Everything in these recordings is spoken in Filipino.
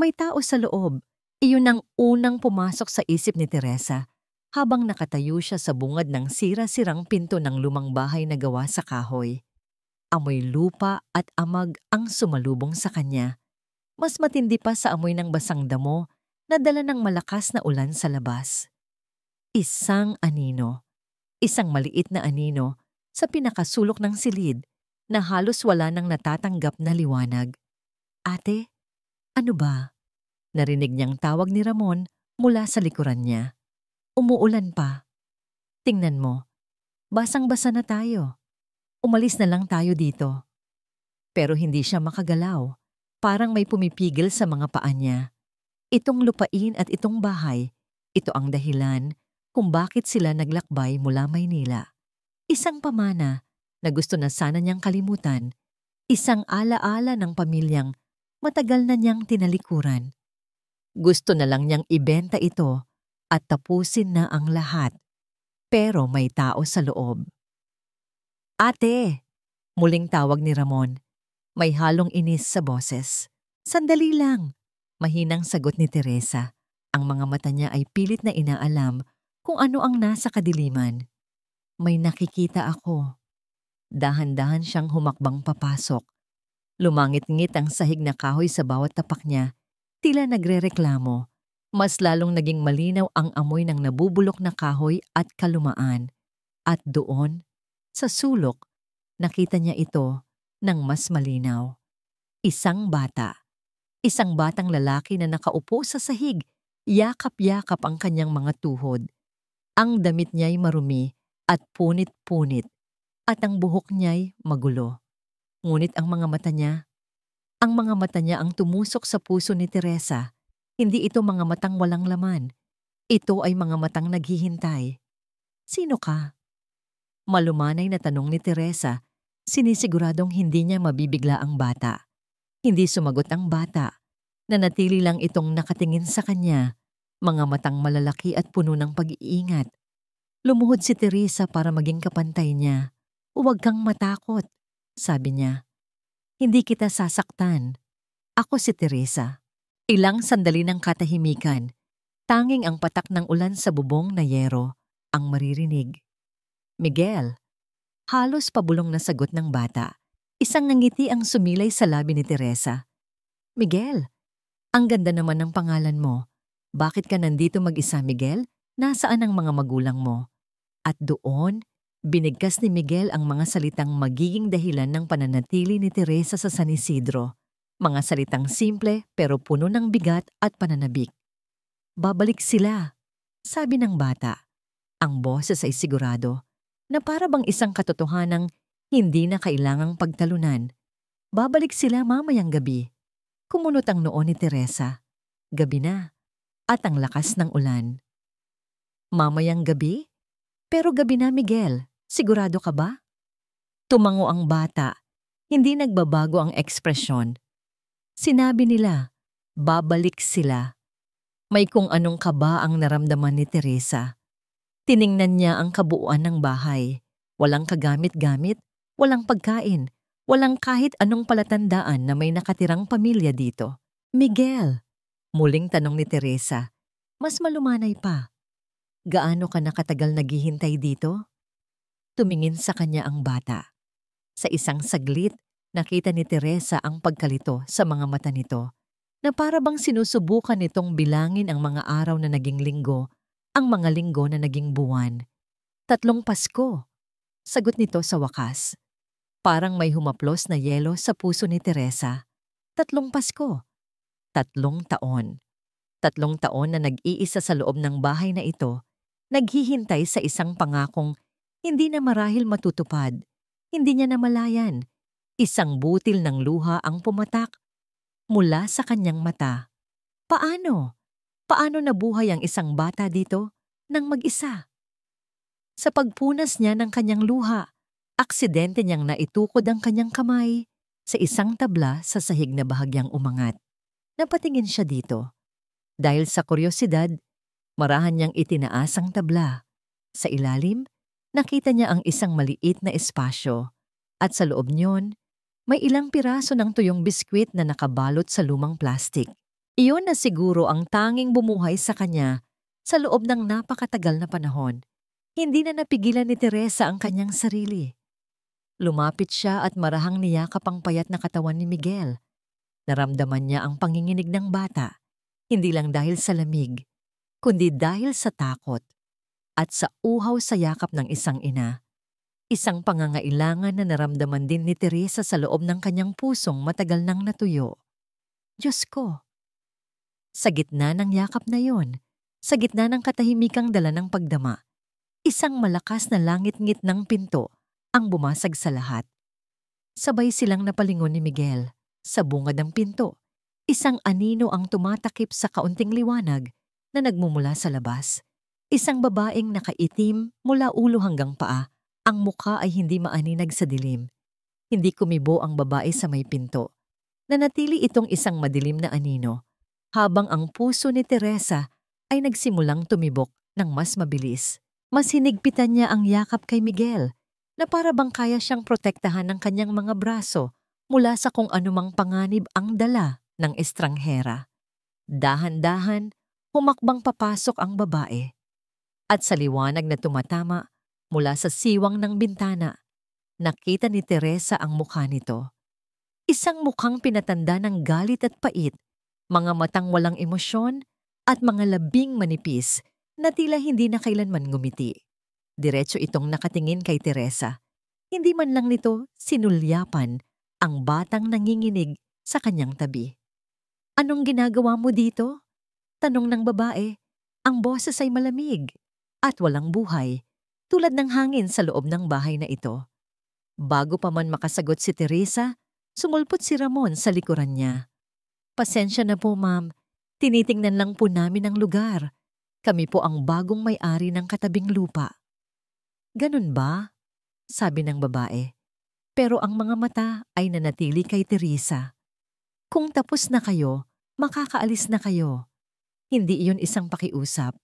May tao sa loob. Iyon ang unang pumasok sa isip ni Teresa habang nakatayo siya sa bungad ng sira-sirang pinto ng lumang bahay na gawa sa kahoy. Amoy lupa at amag ang sumalubong sa kanya. Mas matindi pa sa amoy ng basang damo na dala ng malakas na ulan sa labas. Isang anino. Isang maliit na anino sa pinakasulok ng silid na halos wala nang natatanggap na liwanag. Ate, ano ba? Narinig niyang tawag ni Ramon mula sa likuran niya. Umuulan pa. Tingnan mo, basang-basa na tayo. Umalis na lang tayo dito. Pero hindi siya makagalaw. Parang may pumipigil sa mga paa niya. Itong lupain at itong bahay, ito ang dahilan kung bakit sila naglakbay mula Maynila. Isang pamana na gusto na sana niyang kalimutan. Isang alaala ng pamilyang matagal na niyang tinalikuran. Gusto na lang niyang ibenta ito at tapusin na ang lahat. Pero may tao sa loob. Ate! Muling tawag ni Ramon. May halong inis sa boses. Sandali lang. Mahinang sagot ni Teresa. Ang mga mata niya ay pilit na inaalam kung ano ang nasa kadiliman. May nakikita ako. Dahan-dahan siyang humakbang papasok. Lumangit-ngit ang sahig na kahoy sa bawat tapak niya. Tila nagrereklamo. Mas lalong naging malinaw ang amoy ng nabubulok na kahoy at kalumaan. At doon, sa sulok, nakita niya ito ng mas malinaw. Isang bata. Isang batang lalaki na nakaupo sa sahig. Yakap-yakap ang kanyang mga tuhod. Ang damit niya'y marumi at punit-punit. At ang buhok niya'y magulo. Ngunit ang mga mata niya ang tumusok sa puso ni Teresa. Hindi ito mga matang walang laman. Ito ay mga matang naghihintay. Sino ka? Malumanay na tanong ni Teresa. Sinisiguradong hindi niya mabibigla ang bata. Hindi sumagot ang bata. Nanatili lang itong nakatingin sa kanya. Mga matang malalaki at puno ng pag-iingat. Lumuhod si Teresa para maging kapantay niya. Huwag kang matakot, sabi niya. Hindi kita sasaktan. Ako si Teresa. Ilang sandali ng katahimikan. Tanging ang patak ng ulan sa bubong na yero ang maririnig. Miguel. Halos pabulong na sagot ng bata. Isang ngiti ang sumilay sa labi ni Teresa. Miguel, ang ganda naman ng pangalan mo. Bakit ka nandito mag-isa, Miguel? Nasaan ang mga magulang mo? At doon, binigkas ni Miguel ang mga salitang magiging dahilan ng pananatili ni Teresa sa San Isidro. Mga salitang simple pero puno ng bigat at pananabik. Babalik sila, sabi ng bata. Ang boses ay sigurado na para bang isang katotohanang hindi na kailangang pagtalunan. Babalik sila mamayang gabi. Kumunot ang noo ni Teresa. Gabi na at ang lakas ng ulan. Mamayang gabi? Pero gabi na, Miguel. Sigurado ka ba? Tumango ang bata. Hindi nagbabago ang ekspresyon. Sinabi nila, babalik sila. May kung anong kaba ang naramdaman ni Teresa. Tiningnan niya ang kabuuan ng bahay. Walang kagamit-gamit, walang pagkain, walang kahit anong palatandaan na may nakatirang pamilya dito. Miguel, muling tanong ni Teresa. Mas malumanay pa. Gaano ka nakatagal naghihintay dito? Tumingin sa kanya ang bata. Sa isang saglit, nakita ni Teresa ang pagkalito sa mga mata nito na para bang sinusubukan nitong bilangin ang mga araw na naging linggo, ang mga linggo na naging buwan. 3 Pasko, sagot nito sa wakas. Parang may humaplos na yelo sa puso ni Teresa. 3 Pasko, 3 taon. 3 taon na nag-iisa sa loob ng bahay na ito, naghihintay sa isang pangakong hindi na marahil matutupad, hindi niya namalayan. Isang butil ng luha ang pumatak mula sa kanyang mata. Paano? Paano nabuhay ang isang bata dito nang mag-isa? Sa pagpunas niya ng kanyang luha, aksidente niyang naitukod ang kanyang kamay sa isang tabla sa sahig na bahagyang umangat. Napatingin siya dito. Dahil sa kuryosidad, marahan niyang itinaas ang tabla. Sa ilalim, nakita niya ang isang maliit na espasyo at sa loob niyon, may ilang piraso ng tuyong biskwit na nakabalot sa lumang plastik. Iyon na siguro ang tanging bumuhay sa kanya sa loob ng napakatagal na panahon. Hindi na napigilan ni Teresa ang kanyang sarili. Lumapit siya at marahang niyakap ang payat na katawan ni Miguel. Naramdaman niya ang panginginig ng bata, hindi lang dahil sa lamig, kundi dahil sa takot at sa uhaw sa yakap ng isang ina. Isang pangangailangan na naramdaman din ni Teresa sa loob ng kanyang pusong matagal nang natuyo. Diyos ko! Sa gitna ng yakap na yon, sa gitna ng katahimikang dala ng pagdama, isang malakas na langit-ngit ng pinto ang bumasag sa lahat. Sabay silang napalingon ni Miguel. Sa bungad ng pinto, isang anino ang tumatakip sa kaunting liwanag na nagmumula sa labas. Isang babaeng nakaitim mula ulo hanggang paa. Ang mukha ay hindi maaninag sa dilim. Hindi kumibo ang babae sa may pinto. Nanatili itong isang madilim na anino, habang ang puso ni Teresa ay nagsimulang tumibok ng mas mabilis. Mas hinigpitan niya ang yakap kay Miguel, na para bang kaya siyang protektahan ng kanyang mga braso mula sa kung anumang panganib ang dala ng estranghera. Dahan-dahan, humakbang papasok ang babae. At sa liwanag na tumatama mula sa siwang ng bintana, nakita ni Teresa ang mukha nito. Isang mukhang pinatanda ng galit at pait, mga matang walang emosyon at mga labing manipis na tila hindi na kailanman ngumiti. Diretso itong nakatingin kay Teresa. Hindi man lang nito sinulyapan ang batang nanginginig sa kanyang tabi. Anong ginagawa mo dito? Tanong ng babae. Ang boses ay malamig at walang buhay, tulad ng hangin sa loob ng bahay na ito. Bago pa man makasagot si Teresa, sumulpot si Ramon sa likuran niya. Pasensya na po, ma'am. Tinitingnan lang po namin ang lugar. Kami po ang bagong may-ari ng katabing lupa. Ganun ba? Sabi ng babae. Pero ang mga mata ay nanatili kay Teresa. Kung tapos na kayo, makakaalis na kayo. Hindi iyon isang pakiusap.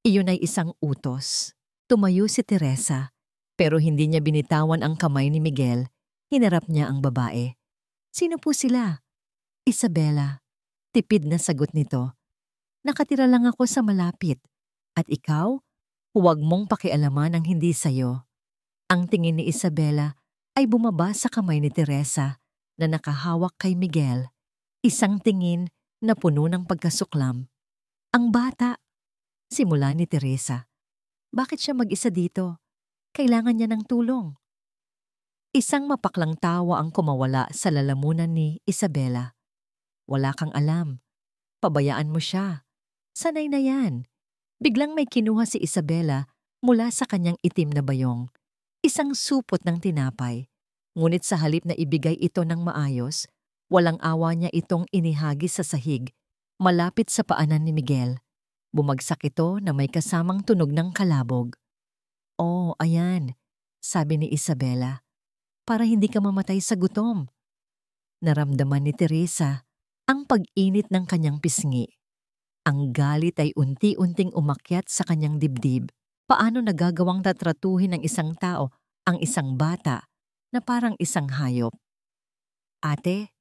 Iyon ay isang utos. Tumayo si Teresa, pero hindi niya binitawan ang kamay ni Miguel. Hinarap niya ang babae. Sino po sila? Isabela. Tipid na sagot nito. Nakatira lang ako sa malapit. At ikaw, huwag mong pakialaman ang hindi sayo. Ang tingin ni Isabela ay bumaba sa kamay ni Teresa na nakahawak kay Miguel. Isang tingin na puno ng pagkasuklam. Ang bata. Simula ni Teresa. Bakit siya mag-isa dito? Kailangan niya ng tulong. Isang mapaklang tawa ang kumawala sa lalamunan ni Isabela. Wala kang alam. Pabayaan mo siya. Sanay na yan. Biglang may kinuha si Isabela mula sa kanyang itim na bayong. Isang supot ng tinapay. Ngunit sa halip na ibigay ito ng maayos, walang awa niya itong inihagi sa sahig, malapit sa paanan ni Miguel. Bumagsak ito na may kasamang tunog ng kalabog. Oh, ayan, sabi ni Isabela, para hindi ka mamatay sa gutom. Naramdaman ni Teresa ang pag-init ng kanyang pisngi. Ang galit ay unti-unting umakyat sa kanyang dibdib. Paano nagagawang tatratuhin ng isang tao ang isang bata na parang isang hayop? Ate,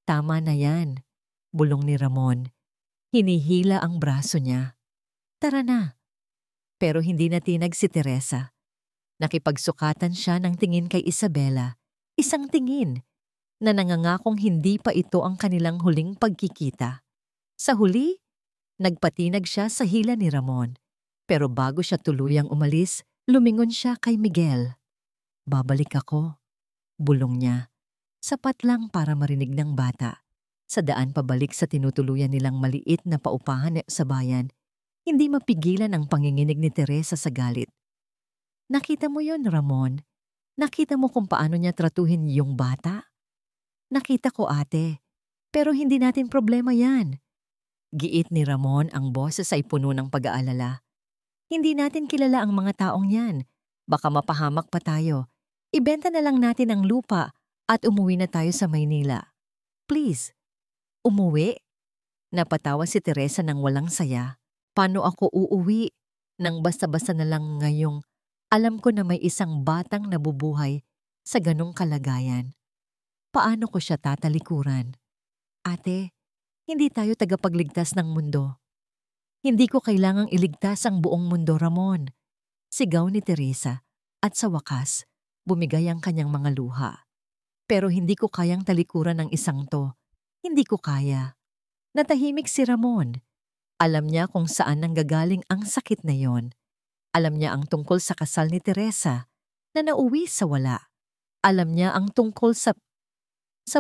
tama na yan, bulong ni Ramon. Hinihila ang braso niya. Tara na. Pero hindi natinag si Teresa. Nakipagsukatan siya ng tingin kay Isabela. Isang tingin na nangangakong hindi pa ito ang kanilang huling pagkikita. Sa huli, nagpatinag siya sa hila ni Ramon. Pero bago siya tuluyang umalis, lumingon siya kay Miguel. Babalik ako, bulong niya. Sapat lang para marinig ng bata. Sa daan pabalik sa tinutuluyan nilang maliit na paupahan sa bayan, hindi mapigilan ang panginginig ni Teresa sa galit. Nakita mo yon, Ramon? Nakita mo kung paano niya tratuhin yung bata? Nakita ko, ate. Pero hindi natin problema yan. Giit ni Ramon, ang boses ay puno ng pag-aalala. Hindi natin kilala ang mga taong yan. Baka mapahamak pa tayo. Ibenta na lang natin ang lupa at umuwi na tayo sa Maynila. Please. Umuwi? Napatawa si Teresa ng walang saya. Paano ako uuwi? Nang basta-basta na lang ngayong alam ko na may isang batang nabubuhay sa ganong kalagayan. Paano ko siya tatalikuran? Ate, Hindi tayo tagapagligtas ng mundo. Hindi ko kailangang iligtas ang buong mundo, Ramon. Sigaw ni Teresa at sa wakas, bumigay ang kanyang mga luha. Pero hindi ko kayang talikuran ng isang to. Hindi ko kaya. Natahimik si Ramon. Alam niya kung saan nanggagaling ang sakit na yon. Alam niya ang tungkol sa kasal ni Teresa na nauwi sa wala. Alam niya ang tungkol sa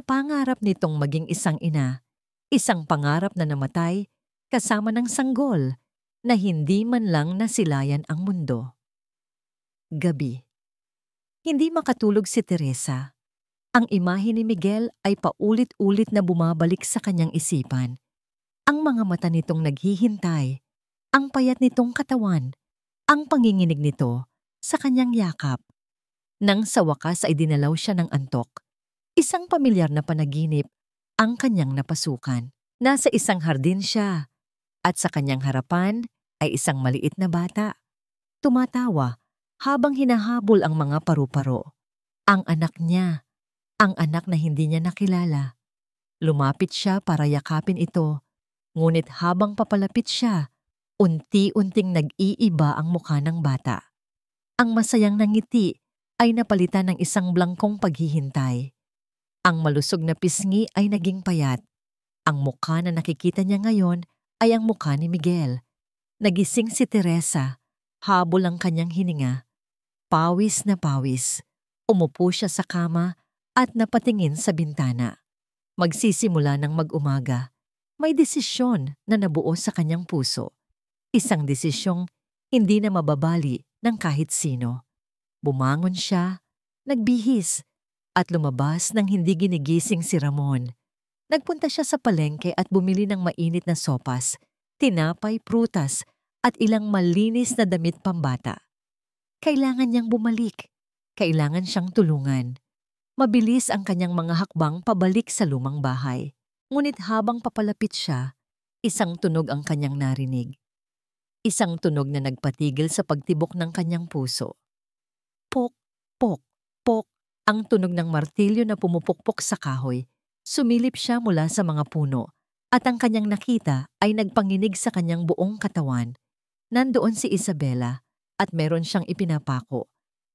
pangarap nitong maging isang ina. Isang pangarap na namatay kasama ng sanggol na hindi man lang nasilayan ang mundo. Gabi. Hindi makatulog si Teresa. Ang imahe ni Miguel ay paulit-ulit na bumabalik sa kanyang isipan. Ang mga mata nitong naghihintay, ang payat nitong katawan, ang panginginig nito sa kanyang yakap. Nang sa wakas ay dinalaw siya ng antok, isang pamilyar na panaginip ang kanyang napasukan. Nasa isang hardin siya at sa kanyang harapan ay isang maliit na bata. Tumatawa habang hinahabol ang mga paru-paro. Ang anak niya, ang anak na hindi niya nakilala. Lumapit siya para yakapin ito, ngunit habang papalapit siya, unti-unting nag-iiba ang mukha ng bata. Ang masayang nangiti ay napalitan ng isang blangkong paghihintay. Ang malusog na pisngi ay naging payat. Ang mukha na nakikita niya ngayon ay ang mukha ni Miguel. Nagising si Teresa, habol ang kanyang hininga. Pawis na pawis. Umupo siya sa kama at napatingin sa bintana. Magsisimula ng mag-umaga. May desisyon na nabuo sa kanyang puso. Isang desisyong hindi na mababali ng kahit sino. Bumangon siya, nagbihis, at lumabas nang hindi ginigising si Ramon. Nagpunta siya sa palengke at bumili ng mainit na sopas, tinapay, prutas, at ilang malinis na damit pambata. Kailangan niyang bumalik. Kailangan siyang tulungan. Mabilis ang kanyang mga hakbang pabalik sa lumang bahay. Ngunit habang papalapit siya, isang tunog ang kanyang narinig. Isang tunog na nagpatigil sa pagtibok ng kanyang puso. Pok, pok, pok, ang tunog ng martilyo na pumupukpok sa kahoy. Sumilip siya mula sa mga puno at ang kanyang nakita ay nagpanginig sa kanyang buong katawan. Nandoon si Isabela at meron siyang ipinapako.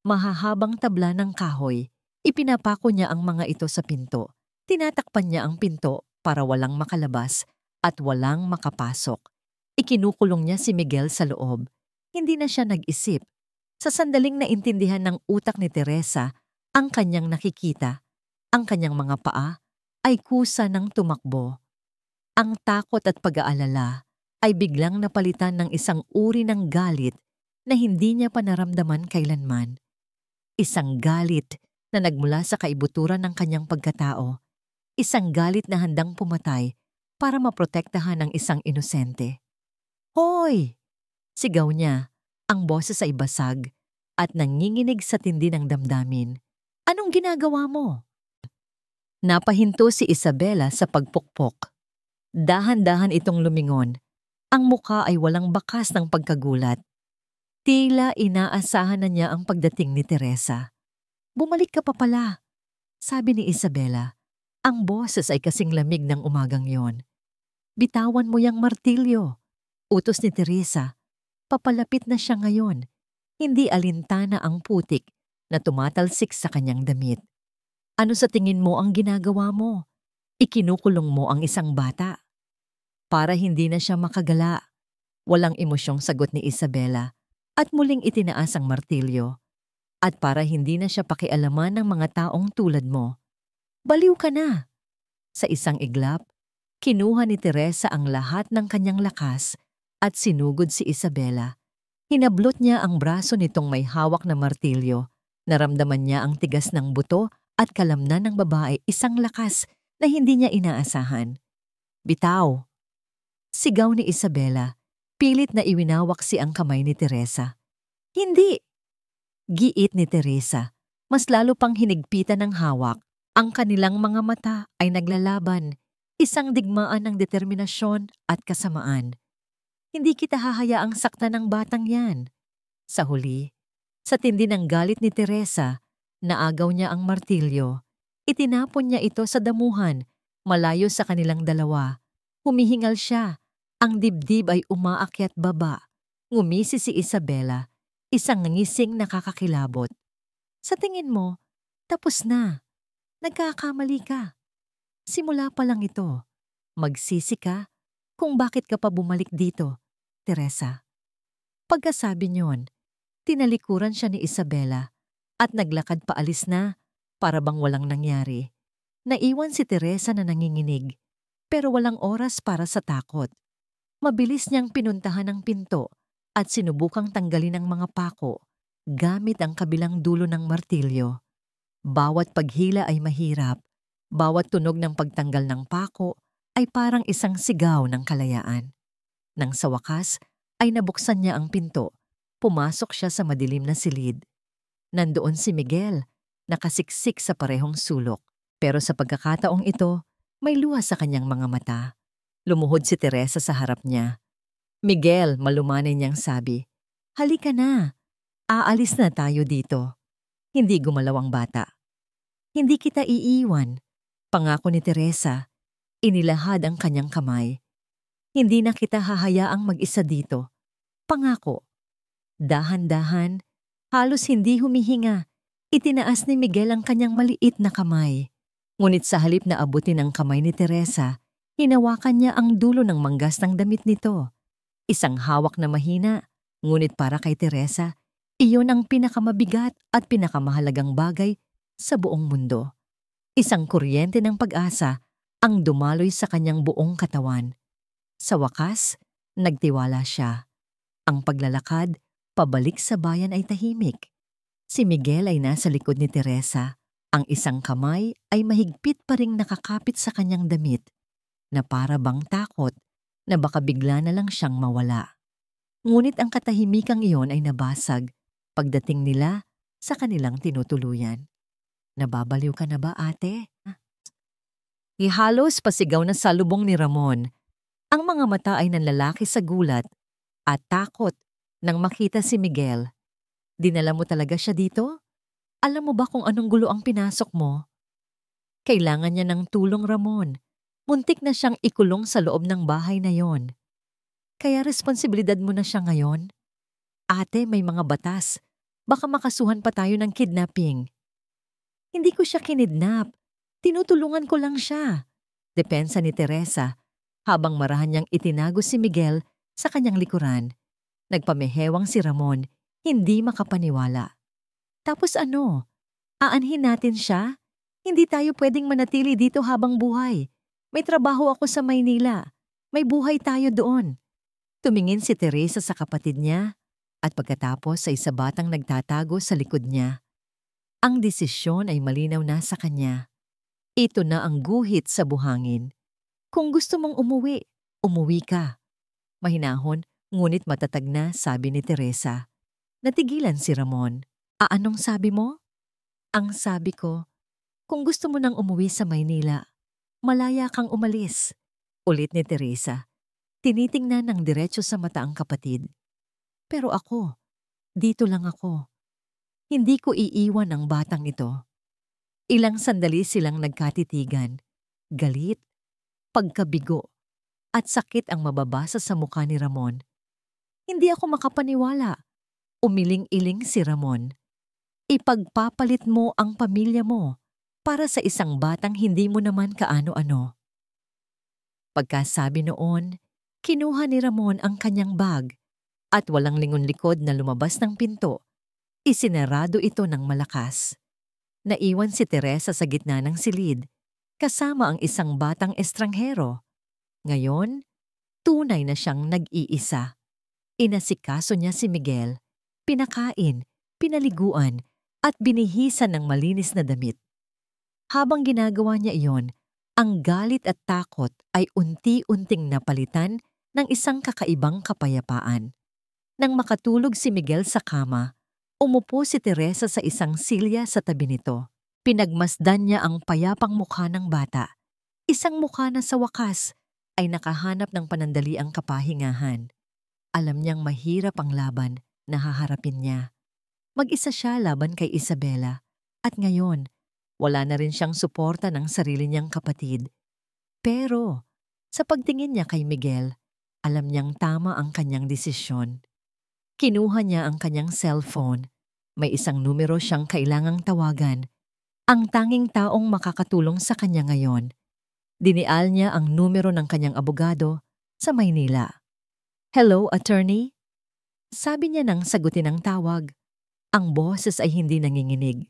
Mahahabang tabla ng kahoy. Ipinapako niya ang mga ito sa pinto. Tinatakpan niya ang pinto para walang makalabas at walang makapasok. Ikinukulong niya si Miguel sa loob. Hindi na siya nag-isip. Sa sandaling naintindihan ng utak ni Teresa ang kanyang nakikita, ang kanyang mga paa ay kusa ng tumakbo. Ang takot at pag-aalala ay biglang napalitan ng isang uri ng galit na hindi niya pa naramdaman kailanman. Isang galit na nagmula sa kaibuturan ng kanyang pagkatao. Isang galit na handang pumatay para maprotektahan ng isang inosente. Hoy! Sigaw niya, ang boses ay basag at nanginginig sa tindi ng damdamin. Anong ginagawa mo? Napahinto si Isabela sa pagpukpok. Dahan-dahan itong lumingon. Ang muka ay walang bakas ng pagkagulat. Tila inaasahan na niya ang pagdating ni Teresa. Bumalik ka pa pala, sabi ni Isabela. Ang boses ay kasing lamig ng umagang yon. Bitawan mo yang martilyo. Utos ni Teresa. Papalapit na siya ngayon. Hindi alintana ang putik na tumatalsik sa kanyang damit. Ano sa tingin mo ang ginagawa mo? Ikinukulong mo ang isang bata. Para hindi na siya makagala. Walang emosyong sagot ni Isabela at muling itinaas ang martilyo. At para hindi na siya pakialaman ng mga taong tulad mo. Baliw ka na! Sa isang iglap, kinuha ni Teresa ang lahat ng kanyang lakas at sinugod si Isabela. Hinablot niya ang braso nitong may hawak na martilyo. Naramdaman niya ang tigas ng buto at kalamnan ng babae, isang lakas na hindi niya inaasahan. Bitaw! Sigaw ni Isabela, pilit na iwinawak ang kamay ni Teresa. Hindi! Giit ni Teresa, mas lalo pang hinigpitan ng hawak. Ang kanilang mga mata ay naglalaban, isang digmaan ng determinasyon at kasamaan. Hindi kita hahayaang saktan ng batang yan. Sa huli, sa tindi ng galit ni Teresa, naagaw niya ang martilyo. Itinapon niya ito sa damuhan, malayo sa kanilang dalawa. Humihingal siya. Ang dibdib ay umaakyat baba. Ngumisi si Isabela, isang ngising nakakakilabot. Sa tingin mo, tapos na. Nagkakamali ka. Simula pa lang ito. Magsisi ka kung bakit ka pa bumalik dito, Teresa. Pagkasabi niyon, tinalikuran siya ni Isabela at naglakad paalis na para bang walang nangyari. Naiwan si Teresa na nanginginig pero walang oras para sa takot. Mabilis niyang pinuntahan ang pinto at sinubukang tanggalin ang mga pako gamit ang kabilang dulo ng martilyo. Bawat paghila ay mahirap. Bawat tunog ng pagtanggal ng pako ay parang isang sigaw ng kalayaan. Nang sa wakas ay nabuksan niya ang pinto. Pumasok siya sa madilim na silid. Nandoon si Miguel, nakasiksik sa parehong sulok. Pero sa pagkakataong ito, may luha sa kanyang mga mata. Lumuhod si Teresa sa harap niya. Miguel, malumanay niyang sabi, "Halika na, aalis na tayo dito." Hindi gumalaw ang bata. "Hindi kita iiwan," pangako ni Teresa. Inilahad ang kanyang kamay. "Hindi na kita hahayaang mag-isa dito. Pangako." Dahan-dahan, halos hindi humihinga, itinaas ni Miguel ang kanyang maliit na kamay. Ngunit sa halip na abutin ang kamay ni Teresa, hinawakan niya ang dulo ng manggas ng damit nito. Isang hawak na mahina, ngunit para kay Teresa, iyon ang pinakamabigat at pinakamahalagang bagay sa buong mundo. Isang kuryente ng pag-asa ang dumaloy sa kanyang buong katawan. Sa wakas, nagtiwala siya. Ang paglalakad pabalik sa bayan ay tahimik. Si Miguel ay nasa likod ni Teresa. Ang isang kamay ay mahigpit pa ring nakakapit sa kanyang damit na para bang takot na baka bigla na lang siyang mawala. Ngunit ang katahimikang iyon ay nabasag pagdating nila sa kanilang tinutuluyan. "Nababaliw ka na ba, ate?" Ihalos pasigaw na salubong ni Ramon. Ang mga mata ay nanlalaki sa gulat at takot nang makita si Miguel. "Dinala mo talaga siya dito? Alam mo ba kung anong gulo ang pinasok mo?" Kailangan niya ng tulong, Ramon. Muntik na siyang ikulong sa loob ng bahay na yon. Kaya responsibilidad mo na siya ngayon. "Ate, may mga batas. Baka makasuhan pa tayo ng kidnapping." "Hindi ko siya kinidnap. Tinutulungan ko lang siya." Depensa ni Teresa habang marahan niyang itinago si Miguel sa kanyang likuran. Nagpamehewang si Ramon, hindi makapaniwala. "Tapos ano? Aanhin natin siya? Hindi tayo pwedeng manatili dito habang buhay. May trabaho ako sa Maynila. May buhay tayo doon." Tumingin si Teresa sa kapatid niya at pagkatapos sa isa batang nagtatago sa likod niya. Ang desisyon ay malinaw na sa kanya. Ito na ang guhit sa buhangin. Kung gusto mong umuwi, umuwi ka. Mahinahon, ngunit matatag na sabi ni Teresa. Natigilan si Ramon. "Anong sabi mo?" "Ang sabi ko, kung gusto mo nang umuwi sa Maynila, malaya kang umalis." Ulit ni Teresa. Tinitingnan ng diretso sa mata ang kapatid. "Pero ako, dito lang ako. Hindi ko iiwan ang batang ito." Ilang sandali silang nagkatitigan. Galit, pagkabigo, at sakit ang mababasa sa mukha ni Ramon. "Hindi ako makapaniwala." Umiling-iling si Ramon. "Ipagpapalit mo ang pamilya mo para sa isang batang hindi mo naman kaano-ano." Pagkasabi noon, kinuha ni Ramon ang kanyang bag at walang lingon-likod na lumabas ng pinto. Isinarado ito ng malakas. Naiwan si Teresa sa gitna ng silid, kasama ang isang batang estranghero. Ngayon, tunay na siyang nag-iisa. Inasikaso niya si Miguel, pinakain, pinaliguan, at binihisan ng malinis na damit. Habang ginagawa niya iyon, ang galit at takot ay unti-unting napalitan ng isang kakaibang kapayapaan. Nang makatulog si Miguel sa kama, umupo si Teresa sa isang silya sa tabi nito. Pinagmasdan niya ang payapang mukha ng bata. Isang mukha na sa wakas ay nakahanap ng panandaliang kapahingahan. Alam niyang mahirap ang laban na haharapin niya. Mag-isa siya laban kay Isabela. At ngayon, wala na rin siyang suporta ng sarili niyang kapatid. Pero Sa pagtingin niya kay Miguel, alam niyang tama ang kanyang desisyon. Kinuha niya ang kanyang cellphone. May isang numero siyang kailangang tawagan. Ang tanging taong makakatulong sa kanya ngayon. Dinial niya ang numero ng kanyang abogado sa Maynila. "Hello, attorney?" Sabi niya nang sagutin ang tawag. Ang boses ay hindi nanginginig.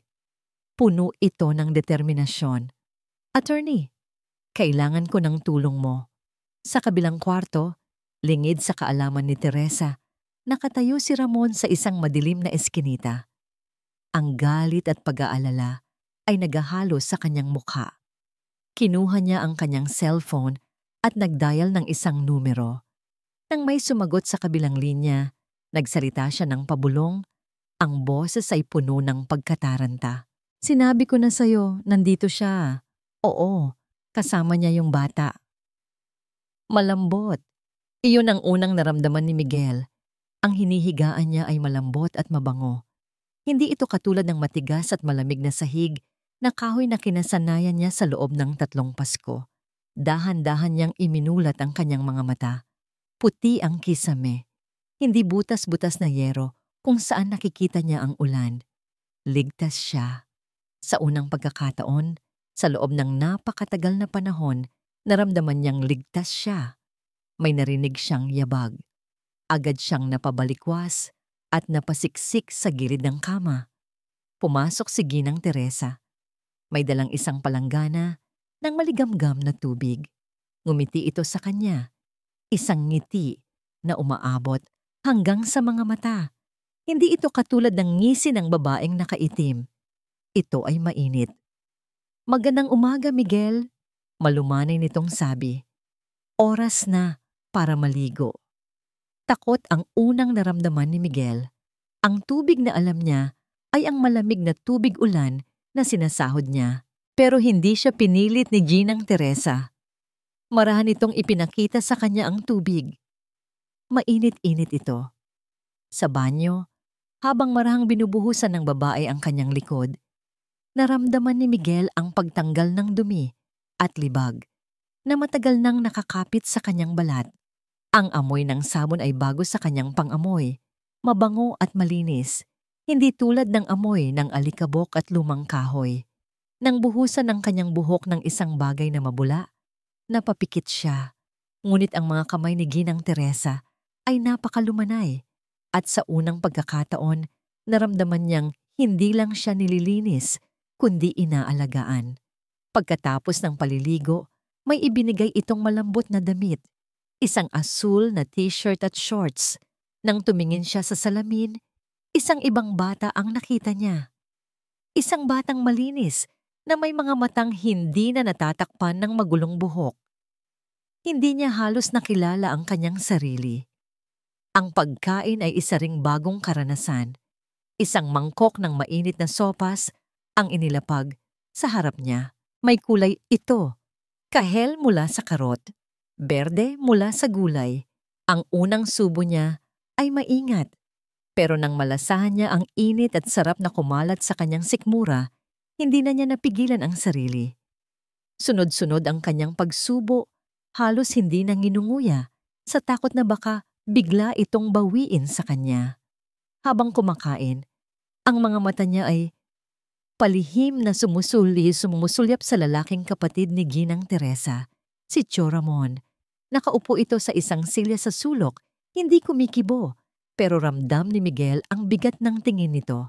Puno ito ng determinasyon. "Attorney, kailangan ko ng tulong mo." Sa kabilang kwarto, lingid sa kaalaman ni Teresa, nakatayo si Ramon sa isang madilim na eskinita. Ang galit at pag-aalala ay nagahalo sa kanyang mukha. Kinuha niya ang kanyang cellphone at nagdial ng isang numero. Nang may sumagot sa kabilang linya, nagsalita siya ng pabulong. Ang boses ay puno ng pagkataranta. "Sinabi ko na sa'yo, nandito siya." "Oo, kasama niya yung bata." Malambot. Iyon ang unang naramdaman ni Miguel. Ang hinihigaan niya ay malambot at mabango. Hindi ito katulad ng matigas at malamig na sahig na kahoy na kinasanayan niya sa loob ng 3 Pasko. Dahan-dahan niyang iminulat ang kanyang mga mata. Puti ang kisame. Hindi butas-butas na yero kung saan nakikita niya ang ulan. Ligtas siya. Sa unang pagkakataon, sa loob ng napakatagal na panahon, naramdaman niyang ligtas siya. May narinig siyang yabag. Agad siyang napabalikwas at napasiksik sa gilid ng kama. Pumasok si Ginang Teresa. May dalang isang palanggana ng maligamgam na tubig. Ngumiti ito sa kanya. Isang ngiti na umaabot hanggang sa mga mata. Hindi ito katulad ng ngisi ng babaeng nakaitim. Ito ay mainit. "Magandang umaga, Miguel." Malumanay nitong sabi. Oras na para maligo. Takot ang unang naramdaman ni Miguel. Ang tubig na alam niya ay ang malamig na tubig ulan na sinasahod niya. Pero hindi siya pinilit ni Ginang Teresa. Marahan itong ipinakita sa kanya ang tubig. Mainit-init ito. Sa banyo, habang marahang binubuhusan ng babae ang kanyang likod, naramdaman ni Miguel ang pagtanggal ng dumi at libag na matagal nang nakakapit sa kanyang balat. Ang amoy ng sabon ay bago sa kanyang pang-amoy, mabango at malinis, hindi tulad ng amoy ng alikabok at lumang kahoy. Nang buhusan ng kanyang buhok ng isang bagay na mabula, napapikit siya. Ngunit ang mga kamay ni Ginang Teresa ay napakalumanay. At sa unang pagkakataon, naramdaman niyang hindi lang siya nililinis, kundi inaalagaan. Pagkatapos ng paliligo, may ibinigay itong malambot na damit. Isang asul na t-shirt at shorts. Nang tumingin siya sa salamin, isang ibang bata ang nakita niya. Isang batang malinis na may mga matang hindi na natatakpan ng magulong buhok. Hindi niya halos nakilala ang kanyang sarili. Ang pagkain ay isa ring bagong karanasan. Isang mangkok ng mainit na sopas ang inilapag sa harap niya. May kulay ito. Kahel mula sa karot. Berde mula sa gulay. Ang unang subo niya ay maingat. Pero nang malasahan niya ang init at sarap na kumalat sa kanyang sikmura, hindi na niya napigilan ang sarili. Sunod-sunod ang kanyang pagsubo, halos hindi na nginunguya sa takot na baka bigla itong bawiin sa kanya. Habang kumakain, ang mga mata niya ay palihim na sumusulyap sa lalaking kapatid ni Ginang Teresa, si Tio Ramon. Nakaupo ito sa isang silya sa sulok, hindi kumikibo, pero ramdam ni Miguel ang bigat ng tingin nito.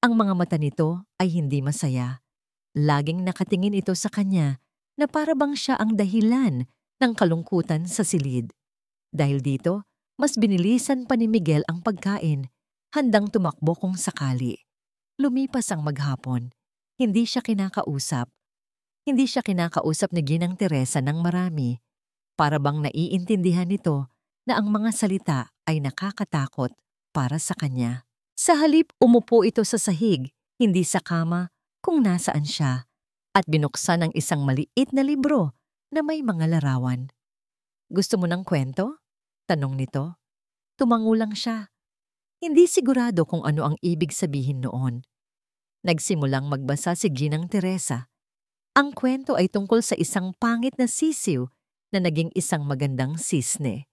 Ang mga mata nito ay hindi masaya. Laging nakatingin ito sa kanya na para bang siya ang dahilan ng kalungkutan sa silid. Dahil dito, mas binilisan pa ni Miguel ang pagkain, handang tumakbo kung sakali. Lumipas ang maghapon. Hindi siya kinakausap. Hindi siya kinakausap ni Ginang Teresa ng marami. Para bang naiintindihan nito na ang mga salita ay nakakatakot para sa kanya. Sa halip, umupo ito sa sahig, hindi sa kama, kung nasaan siya, at binuksan ang isang maliit na libro na may mga larawan. "Gusto mo ng kwento?" tanong nito. Tumango lang siya. Hindi sigurado kung ano ang ibig sabihin noon. Nagsimulang magbasa si Ginang Teresa. Ang kwento ay tungkol sa isang pangit na sisiw na naging isang magandang sisne.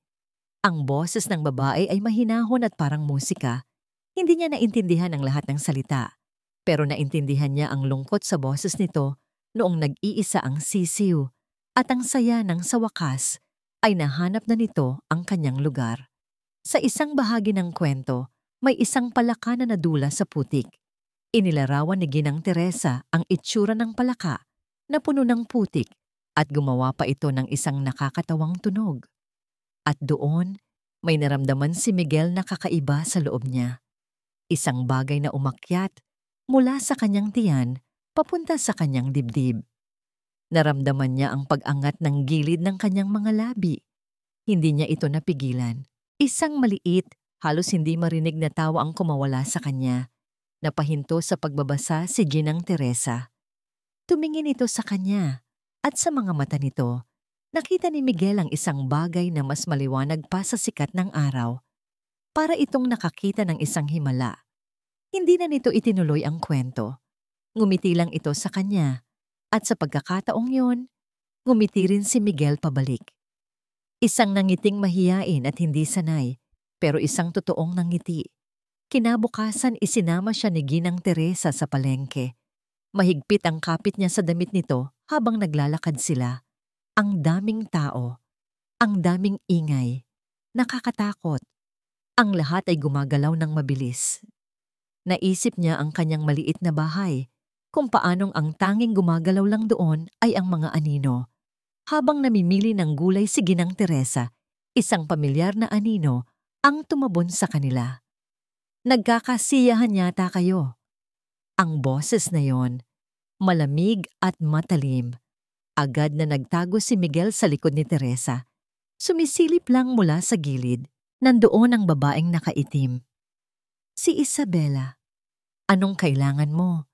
Ang boses ng babae ay mahinahon at parang musika. Hindi niya naintindihan ang lahat ng salita, pero naintindihan niya ang lungkot sa boses nito noong nag-iisa ang sisiw at ang saya ng sa wakas ay nahanap na nito ang kanyang lugar. Sa isang bahagi ng kwento, may isang palaka na nadula sa putik. Inilarawan ni Ginang Teresa ang itsura ng palaka na puno ng putik at gumawa pa ito ng isang nakakatawang tunog. At doon, may naramdaman si Miguel na kakaiba sa loob niya. Isang bagay na umakyat mula sa kanyang tiyan papunta sa kanyang dibdib. Naramdaman niya ang pag-angat ng gilid ng kanyang mga labi. Hindi niya ito napigilan. Isang maliit, halos hindi marinig na tawa ang kumawala sa kanya. Napahinto sa pagbabasa si Ginang Teresa. Tumingin ito sa kanya at sa mga mata nito. Nakita ni Miguel ang isang bagay na mas maliwanag pa sa sikat ng araw. Para itong nakakita ng isang himala. Hindi na nito itinuloy ang kwento. Ngumiti lang ito sa kanya. At sa pagkakataong yon, ngumiti rin si Miguel pabalik. Isang nangiting mahiyain at hindi sanay, pero isang totoong nangiti. Kinabukasan isinama siya ni Ginang Teresa sa palengke. Mahigpit ang kapit niya sa damit nito habang naglalakad sila. Ang daming tao, ang daming ingay, nakakatakot. Ang lahat ay gumagalaw ng mabilis. Naisip niya ang kanyang maliit na bahay, kung paanong ang tanging gumagalaw lang doon ay ang mga anino. Habang namimili ng gulay si Ginang Teresa, isang pamilyar na anino ang tumabon sa kanila. Nagkakasiyahan yata kayo. Ang boses na yon, malamig at matalim. Agad na nagtago si Miguel sa likod ni Teresa. Sumisilip lang mula sa gilid. Nandoon ang babaeng nakaitim. Si Isabela. Anong kailangan mo?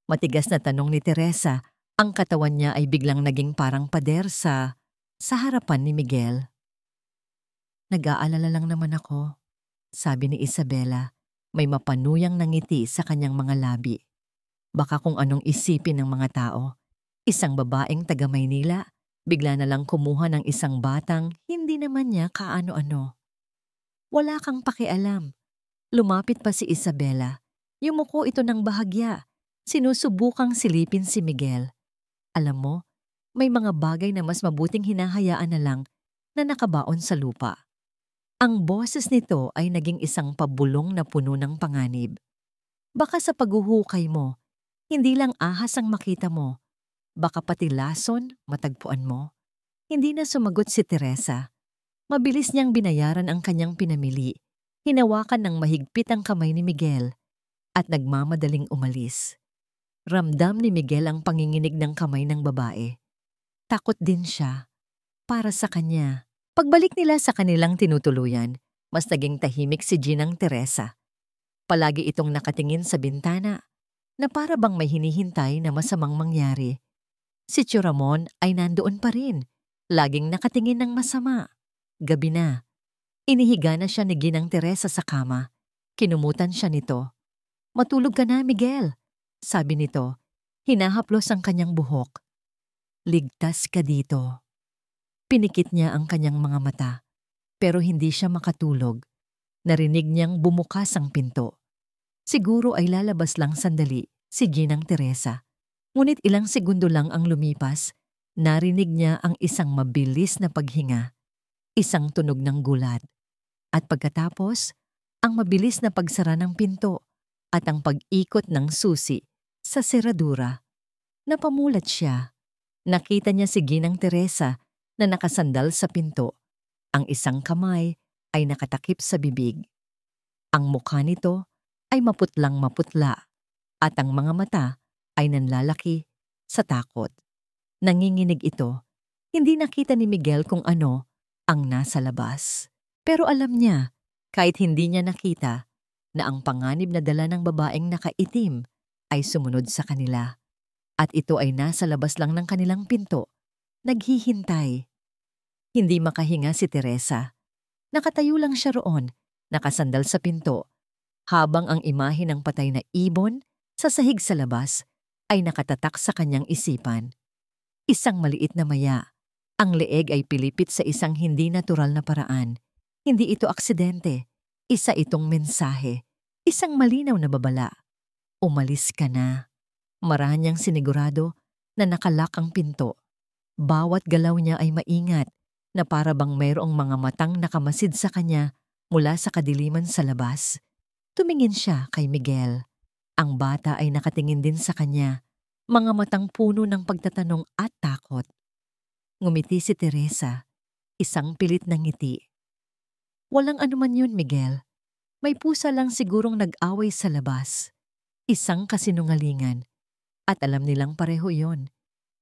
Matigas na tanong ni Teresa. Ang katawan niya ay biglang naging parang pader sa harapan ni Miguel. Nag-aalala lang naman ako, sabi ni Isabela. May mapanuyang nangiti sa kanyang mga labi. Baka kung anong isipin ng mga tao. Isang babaeng taga Maynila, bigla na lang kumuha ng isang batang hindi naman niya kaano-ano. Wala kang pakialam. Lumapit pa si Isabela. Yumuko ito ng bahagya. Sinusubukang silipin si Miguel. Alam mo, may mga bagay na mas mabuting hinahayaan na lang na nakabaon sa lupa. Ang boses nito ay naging isang pabulong na puno ng panganib. Baka sa paghuhukay mo, hindi lang ahas ang makita mo. Baka pati lason matagpuan mo. Hindi na sumagot si Teresa. Mabilis niyang binayaran ang kanyang pinamili. Hinawakan ng mahigpit ang kamay ni Miguel at nagmamadaling umalis. Ramdam ni Miguel ang panginginig ng kamay ng babae. Takot din siya. Para sa kanya. Pagbalik nila sa kanilang tinutuluyan, mas naging tahimik si Ginang Teresa. Palagi itong nakatingin sa bintana na para bang may hinihintay na masamang mangyari. Si Churamon ay nandoon pa rin, laging nakatingin ng masama. Gabi na. Inihiga na siya ni Ginang Teresa sa kama. Kinumutan siya nito. Matulog ka na, Miguel. Sabi nito, hinahaplos ang kanyang buhok. Ligtas ka dito. Pinikit niya ang kanyang mga mata, pero hindi siya makatulog. Narinig niyang bumukas ang pinto. Siguro ay lalabas lang sandali si Ginang Teresa. Ngunit ilang segundo lang ang lumipas, narinig niya ang isang mabilis na paghinga, isang tunog ng gulat. At pagkatapos, ang mabilis na pagsara ng pinto at ang pag-ikot ng susi sa seradura. Napamulat siya. Nakita niya si Ginang Teresa na nakasandal sa pinto. Ang isang kamay ay nakatakip sa bibig. Ang mukha nito ay maputlang maputla at ang mga mata ay nanlalaki sa takot. Nanginginig ito. Hindi nakita ni Miguel kung ano ang nasa labas. Pero alam niya, kahit hindi niya nakita, na ang panganib na dala ng babaeng nakaitim ay sumunod sa kanila. At ito ay nasa labas lang ng kanilang pinto, naghihintay. Hindi makahinga si Teresa. Nakatayo lang siya roon, nakasandal sa pinto, habang ang imahe ng patay na ibon sa sahig sa labas ay nakatatak sa kanyang isipan. Isang maliit na maya, Ang leeg ay pilipit sa isang hindi natural na paraan. Hindi ito aksidente. Isa itong mensahe. Isang malinaw na babala. Umalis ka na. Marahan niyang sinigurado na nakalak ang pinto. Bawat galaw niya ay maingat na para bang mayroong mga matang nakamasid sa kanya mula sa kadiliman sa labas. Tumingin siya kay Miguel. Ang bata ay nakatingin din sa kanya. Mga matang puno ng pagtatanong at takot. Ngumiti si Teresa, isang pilit na ngiti. Walang anuman yun, Miguel. May pusa lang sigurong nag-away sa labas. Isang kasinungalingan. At alam nilang pareho yon.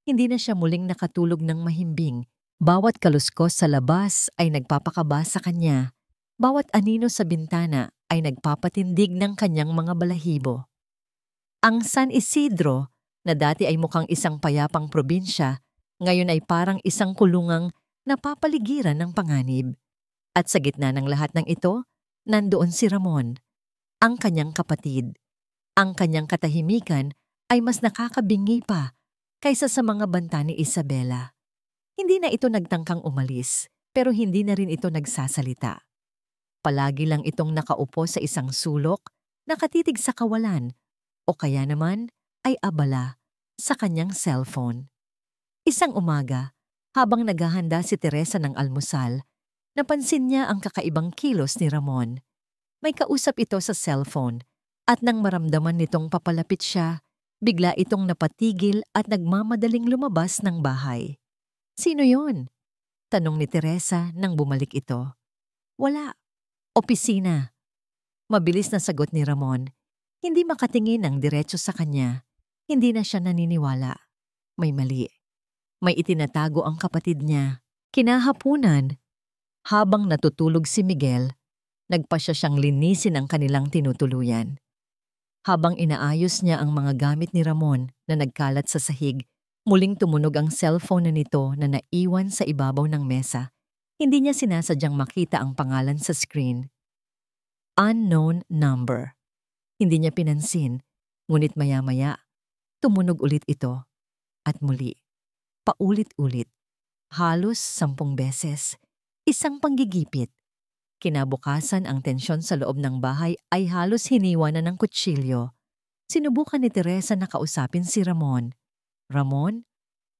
Hindi na siya muling nakatulog ng mahimbing. Bawat kaluskos sa labas ay nagpapakaba sa kanya. Bawat anino sa bintana ay nagpapatindig ng kanyang mga balahibo. Ang San Isidro, na dati ay mukhang isang payapang probinsya, ngayon ay parang isang kulungang napapaligiran ng panganib. At sa gitna ng lahat ng ito, nandoon si Ramon, ang kanyang kapatid. Ang kanyang katahimikan ay mas nakakabingi pa kaysa sa mga banta ni Isabela. Hindi na ito nagtangkang umalis, pero hindi na rin ito nagsasalita. Palagi lang itong nakaupo sa isang sulok, nakatitig sa kawalan, o kaya naman ay abala sa kanyang cellphone. Isang umaga, habang naghahanda si Teresa ng almusal, napansin niya ang kakaibang kilos ni Ramon. May kausap ito sa cellphone at nang maramdaman nitong papalapit siya, bigla itong napatigil at nagmamadaling lumabas ng bahay. Sino yon? Tanong ni Teresa nang bumalik ito. Wala. Opisina. Mabilis na sagot ni Ramon. Hindi makatingin ng diretso sa kanya. Hindi na siya naniniwala. May mali. May itinatago ang kapatid niya. Kinahapunan, habang natutulog si Miguel, nagpasya siyang linisin ang kanilang tinutuluyan. Habang inaayos niya ang mga gamit ni Ramon na nagkalat sa sahig, muling tumunog ang cellphone na nito na naiwan sa ibabaw ng mesa. Hindi niya sinasadyang makita ang pangalan sa screen. Unknown number. Hindi niya pinansin, ngunit maya-maya, tumunog ulit ito. At muli. Paulit-ulit, halos 10 beses, isang panggigipit. Kinabukasan ang tensyon sa loob ng bahay ay halos hiniwa na ng kutsilyo. Sinubukan ni Teresa na kausapin si Ramon. Ramon,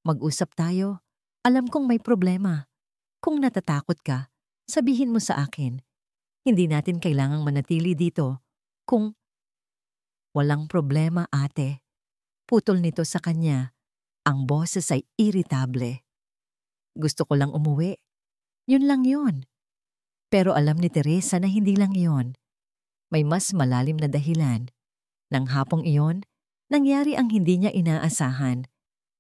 mag-usap tayo. Alam kong may problema. Kung natatakot ka, sabihin mo sa akin. Hindi natin kailangang manatili dito. Kung walang problema, ate. Putol nito sa kanya. Ang boses ay iritable. Gusto ko lang umuwi. Yun lang yun. Pero alam ni Teresa na hindi lang yun. May mas malalim na dahilan. Nang hapong iyon, nangyari ang hindi niya inaasahan.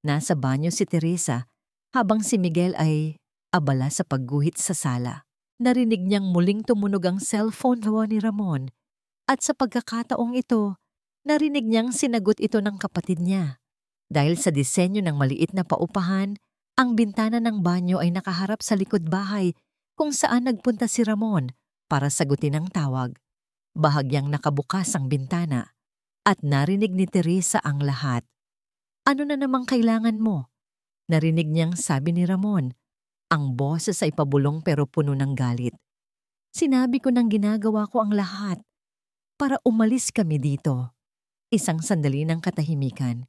Nasa banyo si Teresa habang si Miguel ay abala sa pagguhit sa sala. Narinig niyang muling tumunog ang cellphone ni Ramon. At sa pagkakataong ito, narinig niyang sinagot ito ng kapatid niya. Dahil sa disenyo ng maliit na paupahan, ang bintana ng banyo ay nakaharap sa likod bahay kung saan nagpunta si Ramon para sagutin ang tawag. Bahagyang nakabukas ang bintana at narinig ni Teresa ang lahat. Ano na namang kailangan mo? Narinig niyang sabi ni Ramon. Ang boses ay pabulong pero puno ng galit. Sinabi ko nang ginagawa ko ang lahat para umalis kami dito. Isang sandali ng katahimikan.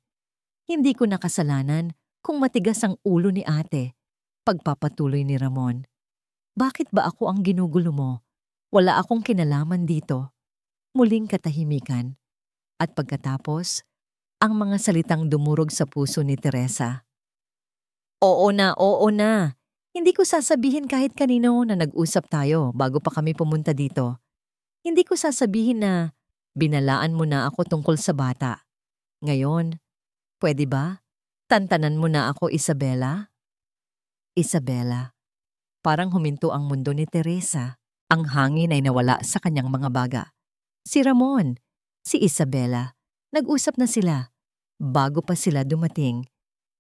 Hindi ko nakasalanan kung matigas ang ulo ni ate. Pagpapatuloy ni Ramon. Bakit ba ako ang ginugulo mo? Wala akong kinalaman dito. Muling katahimikan. At pagkatapos, ang mga salitang dumurog sa puso ni Teresa. Oo na, oo na. Hindi ko sasabihin kahit kanino na nag-usap tayo bago pa kami pumunta dito. Hindi ko sasabihin na binalaan mo na ako tungkol sa bata. Ngayon, pwede ba? Tantanan mo na ako, Isabela? Isabela. Parang huminto ang mundo ni Teresa. Ang hangin ay nawala sa kanyang mga baga. Si Ramon, si Isabela, nag-usap na sila. Bago pa sila dumating,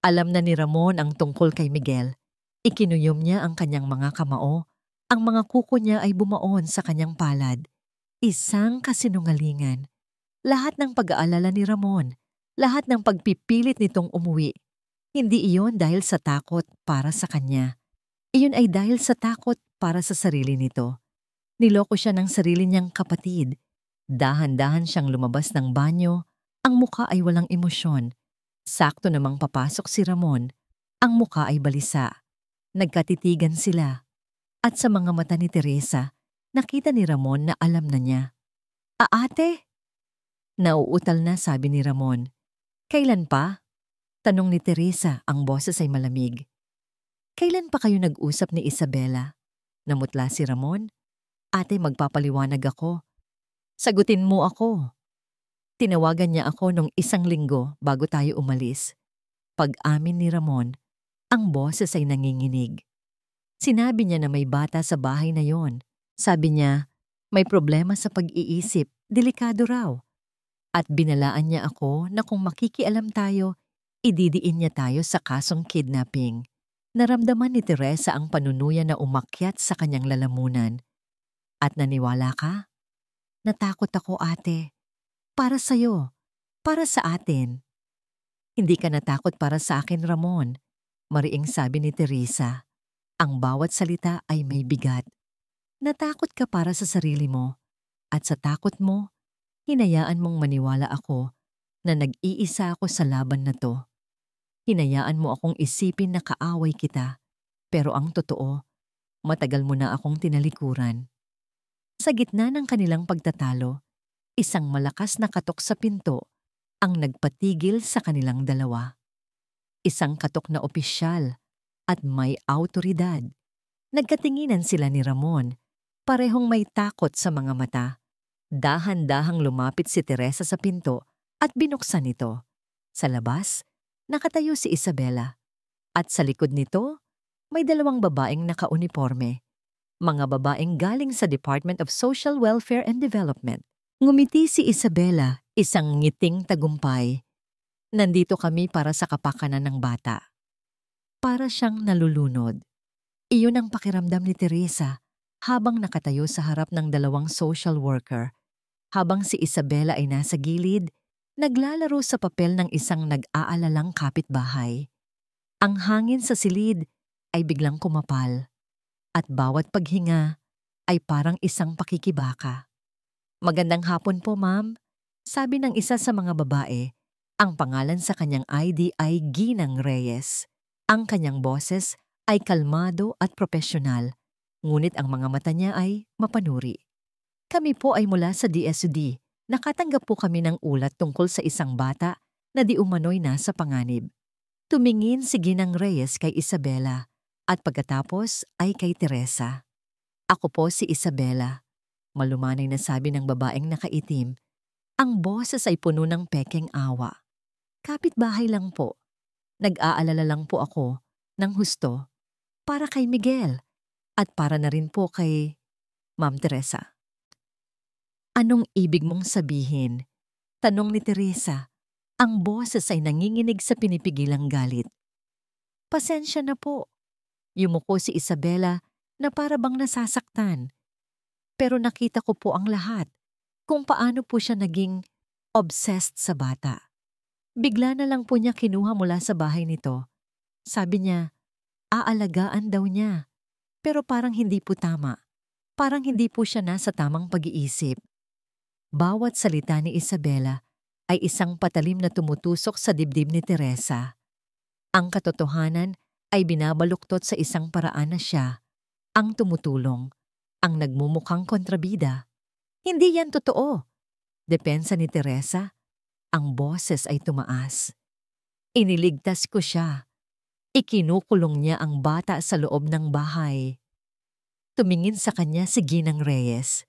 alam na ni Ramon ang tungkol kay Miguel. Ikinuyom niya ang kanyang mga kamao. Ang mga kuko niya ay bumaon sa kanyang palad. Isang kasinungalingan. Lahat ng pag-aalala ni Ramon, lahat ng pagpipilit nitong umuwi, Hindi iyon dahil sa takot para sa kanya. Iyon ay dahil sa takot para sa sarili nito. Niloko siya ng sarili niyang kapatid. Dahan-dahan siyang lumabas ng banyo. Ang muka ay walang emosyon. Sakto namang papasok si Ramon. Ang muka ay balisa. Nagkatitigan sila. At sa mga mata ni Teresa, nakita ni Ramon na alam na niya. Ate? Nauutal na sabi ni Ramon. Kailan pa? Tanong ni Teresa, ang boses ay malamig. Kailan pa kayo nag-usap ni Isabela? Namutla si Ramon. Ate, magpapaliwanag ako. Sagutin mo ako. Tinawagan niya ako nung 1 linggo bago tayo umalis. Pag-amin ni Ramon, ang boses ay nanginginig. Sinabi niya na may bata sa bahay na yon. Sabi niya, may problema sa pag-iisip, delikado raw. At binalaan niya ako na kung makikialam tayo, ididiin niya tayo sa kasong kidnapping. Naramdaman ni Teresa ang panunuya na umakyat sa kanyang lalamunan. At naniwala ka? Natakot ako, ate. Para sa'yo. Para sa atin. Hindi ka natakot para sa akin, Ramon. Mariing sabi ni Teresa. Ang bawat salita ay may bigat. Natakot ka para sa sarili mo. At sa takot mo, hinayaan mong maniwala ako na nag-iisa ako sa laban na to. Hinayaan mo akong isipin na kaaway kita. Pero ang totoo, matagal mo na akong tinalikuran. Sa gitna ng kanilang pagtatalo, isang malakas na katok sa pinto ang nagpatigil sa kanilang dalawa. Isang katok na opisyal at may awtoridad. Nagkatinginan sila ni Ramon, parehong may takot sa mga mata. Dahan-dahang lumapit si Teresa sa pinto at binuksan ito. Sa labas, nakatayo si Isabela. At sa likod nito, may 2 babaeng nakauniporme. Mga babaeng galing sa Department of Social Welfare and Development. Ngumiti si Isabela, isang ngiting tagumpay. Nandito kami para sa kapakanan ng bata. Para siyang nalulunod. Iyon ang pakiramdam ni Teresa habang nakatayo sa harap ng 2 social worker. Habang si Isabela ay nasa gilid, naglalaro sa papel ng isang nag-aalalang kapitbahay. Ang hangin sa silid ay biglang kumapal. At bawat paghinga ay parang isang pakikibaka. Magandang hapon po, ma'am. Sabi ng isa sa mga babae, ang pangalan sa kanyang ID ay Ginang Reyes. Ang kanyang boses ay kalmado at propesyonal, ngunit ang mga mata niya ay mapanuri. Kami po ay mula sa DSUD. Nakatanggap po kami ng ulat tungkol sa isang bata na di umano'y nasa panganib. Tumingin si Ginang Reyes kay Isabela. At pagkatapos ay kay Teresa. Ako po si Isabela. Malumanay na sabi ng babaeng nakaitim. Ang boses ay puno ng pekeng awa. Kapitbahay lang po. Nag-aalala lang po ako ng husto para kay Miguel at para na rin po kay Ma'am Teresa. Anong ibig mong sabihin? Tanong ni Teresa. Ang boses ay nanginginig sa pinipigilang galit. Pasensya na po. Yumuko si Isabela na para bang nasasaktan. Pero nakita ko po ang lahat, kung paano po siya naging obsessed sa bata. Bigla na lang po niya kinuha mula sa bahay nito. Sabi niya, aalagaan daw niya. Pero parang hindi po tama. Parang hindi po siya nasa tamang pag-iisip. Bawat salita ni Isabela ay isang patalim na tumutusok sa dibdib ni Teresa. Ang katotohanan ay binabaluktot sa isang paraan na siya ang tumutulong, ang nagmumukhang kontrabida. Hindi yan totoo. Depensa ni Teresa, ang boses ay tumaas. Iniligtas ko siya. Ikinukulong niya ang bata sa loob ng bahay. Tumingin sa kanya si Ginang Reyes.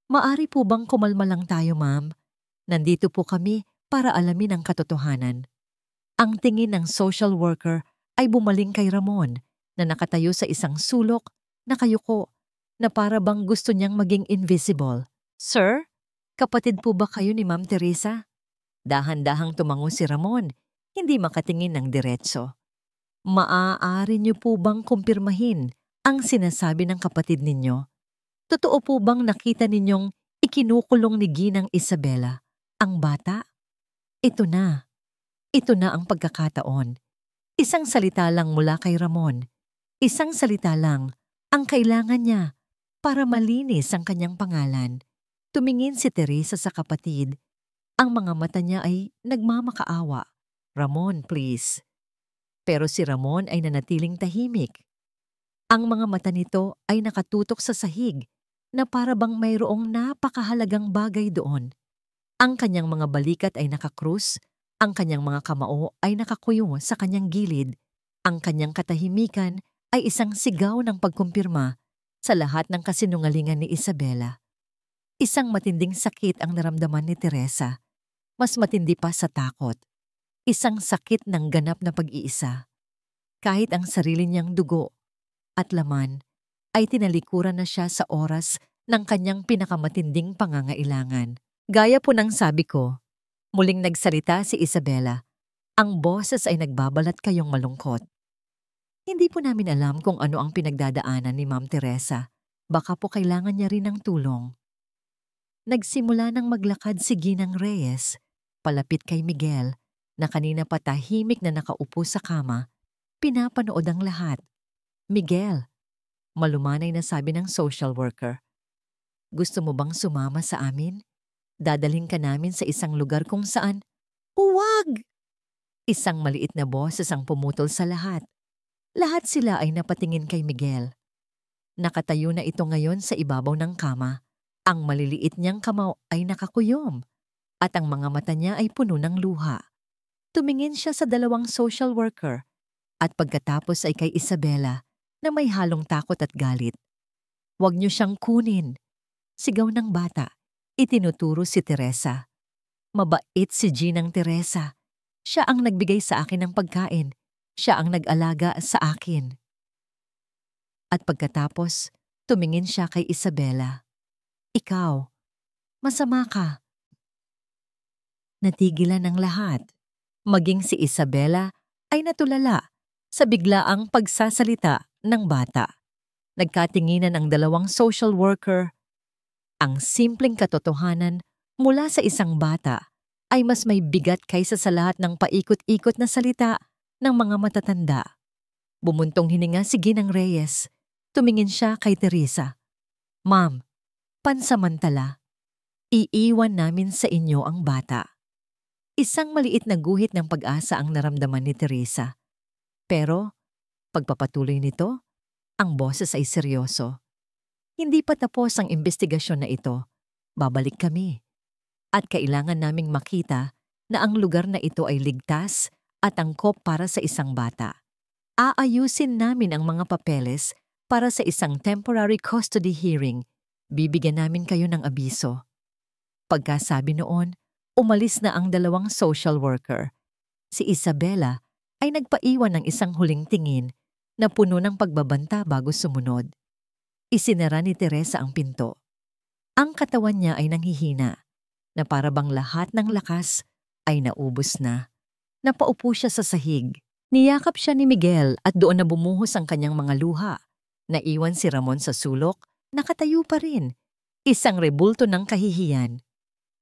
Maari po bang kumalma lang tayo, ma'am? Nandito po kami para alamin ang katotohanan. Ang tingin ng social worker ay bumaling kay Ramon na nakatayo sa isang sulok, nakayuko, na para bang gusto niyang maging invisible. Sir, kapatid po ba kayo ni Ma'am Teresa? Dahan-dahang tumango si Ramon, hindi makatingin ng diretso. Maaari niyo po bang kumpirmahin ang sinasabi ng kapatid ninyo? Totoo po bang nakita ninyong ikinukulong ni Ginang Isabela ang bata? Ito na ang pagkakataon. Isang salita lang mula kay Ramon. Isang salita lang ang kailangan niya para malinis ang kanyang pangalan. Tumingin si Teresa sa kapatid. Ang mga mata niya ay nagmamakaawa. Ramon, please. Pero si Ramon ay nanatiling tahimik. Ang mga mata nito ay nakatutok sa sahig na para bang mayroong napakahalagang bagay doon. Ang kanyang mga balikat ay nakakrus, ang kanyang mga kamao ay nakakuyo sa kanyang gilid, ang kanyang katahimikan ay isang sigaw ng pagkumpirma sa lahat ng kasinungalingan ni Isabela. Isang matinding sakit ang naramdaman ni Teresa, mas matindi pa sa takot. Isang sakit ng ganap na pag-iisa. Kahit ang sarili niyang dugo at laman ay tinalikuran na siya sa oras ng kanyang pinakamatinding pangangailangan. Gaya po ng sabi ko, muling nagsalita si Isabela. Ang boses ay nagbabalat kayong malungkot. Hindi po namin alam kung ano ang pinagdadaanan ni Ma'am Teresa. Baka po kailangan niya rin ng tulong. Nagsimula nang maglakad si Ginang Reyes, palapit kay Miguel, na kanina pa tahimik na nakaupo sa kama. Pinapanood ang lahat. Miguel, malumanay na sabi ng social worker. Gusto mo bang sumama sa amin? Dadalhin ka namin sa isang lugar kung saan, huwag! Isang maliit na boses ang pumutol sa lahat. Lahat sila ay napatingin kay Miguel. Nakatayo na ito ngayon sa ibabaw ng kama. Ang maliliit niyang kamao ay nakakuyom at ang mga mata niya ay puno ng luha. Tumingin siya sa dalawang social worker at pagkatapos ay kay Isabela na may halong takot at galit. Huwag niyo siyang kunin. Sigaw ng bata. Itinuturo si Teresa. Mabait si Ginang Teresa. Siya ang nagbigay sa akin ng pagkain. Siya ang nag-alaga sa akin. At pagkatapos, tumingin siya kay Isabela. Ikaw, masama ka. Natigilan ang lahat. Maging si Isabela ay natulala sa biglaang pagsasalita ng bata. Nagkatinginan ang dalawang social worker. Ang simpleng katotohanan mula sa isang bata ay mas may bigat kaysa sa lahat ng paikot-ikot na salita ng mga matatanda. Bumuntong hininga si Ginang Reyes. Tumingin siya kay Teresa. Ma'am, pansamantala, iiwan namin sa inyo ang bata. Isang maliit na guhit ng pag-asa ang naramdaman ni Teresa. Pero, pagpapatuloy nito, ang boses ay seryoso. Hindi pa tapos ang investigasyon na ito. Babalik kami. At kailangan naming makita na ang lugar na ito ay ligtas at angkop para sa isang bata. Aayusin namin ang mga papeles para sa isang temporary custody hearing. Bibigyan namin kayo ng abiso. Pagkasabi noon, umalis na ang dalawang social worker. Si Isabela ay nagpaiwan ng isang huling tingin na puno ng pagbabanta bago sumunod. Isinara ni Teresa ang pinto. Ang katawan niya ay nanghihina, na para bang lahat ng lakas ay naubos na. Napaupo siya sa sahig. Niyakap siya ni Miguel at doon na bumuhos ang kanyang mga luha. Naiwan si Ramon sa sulok, nakatayo pa rin. Isang rebulto ng kahihiyan.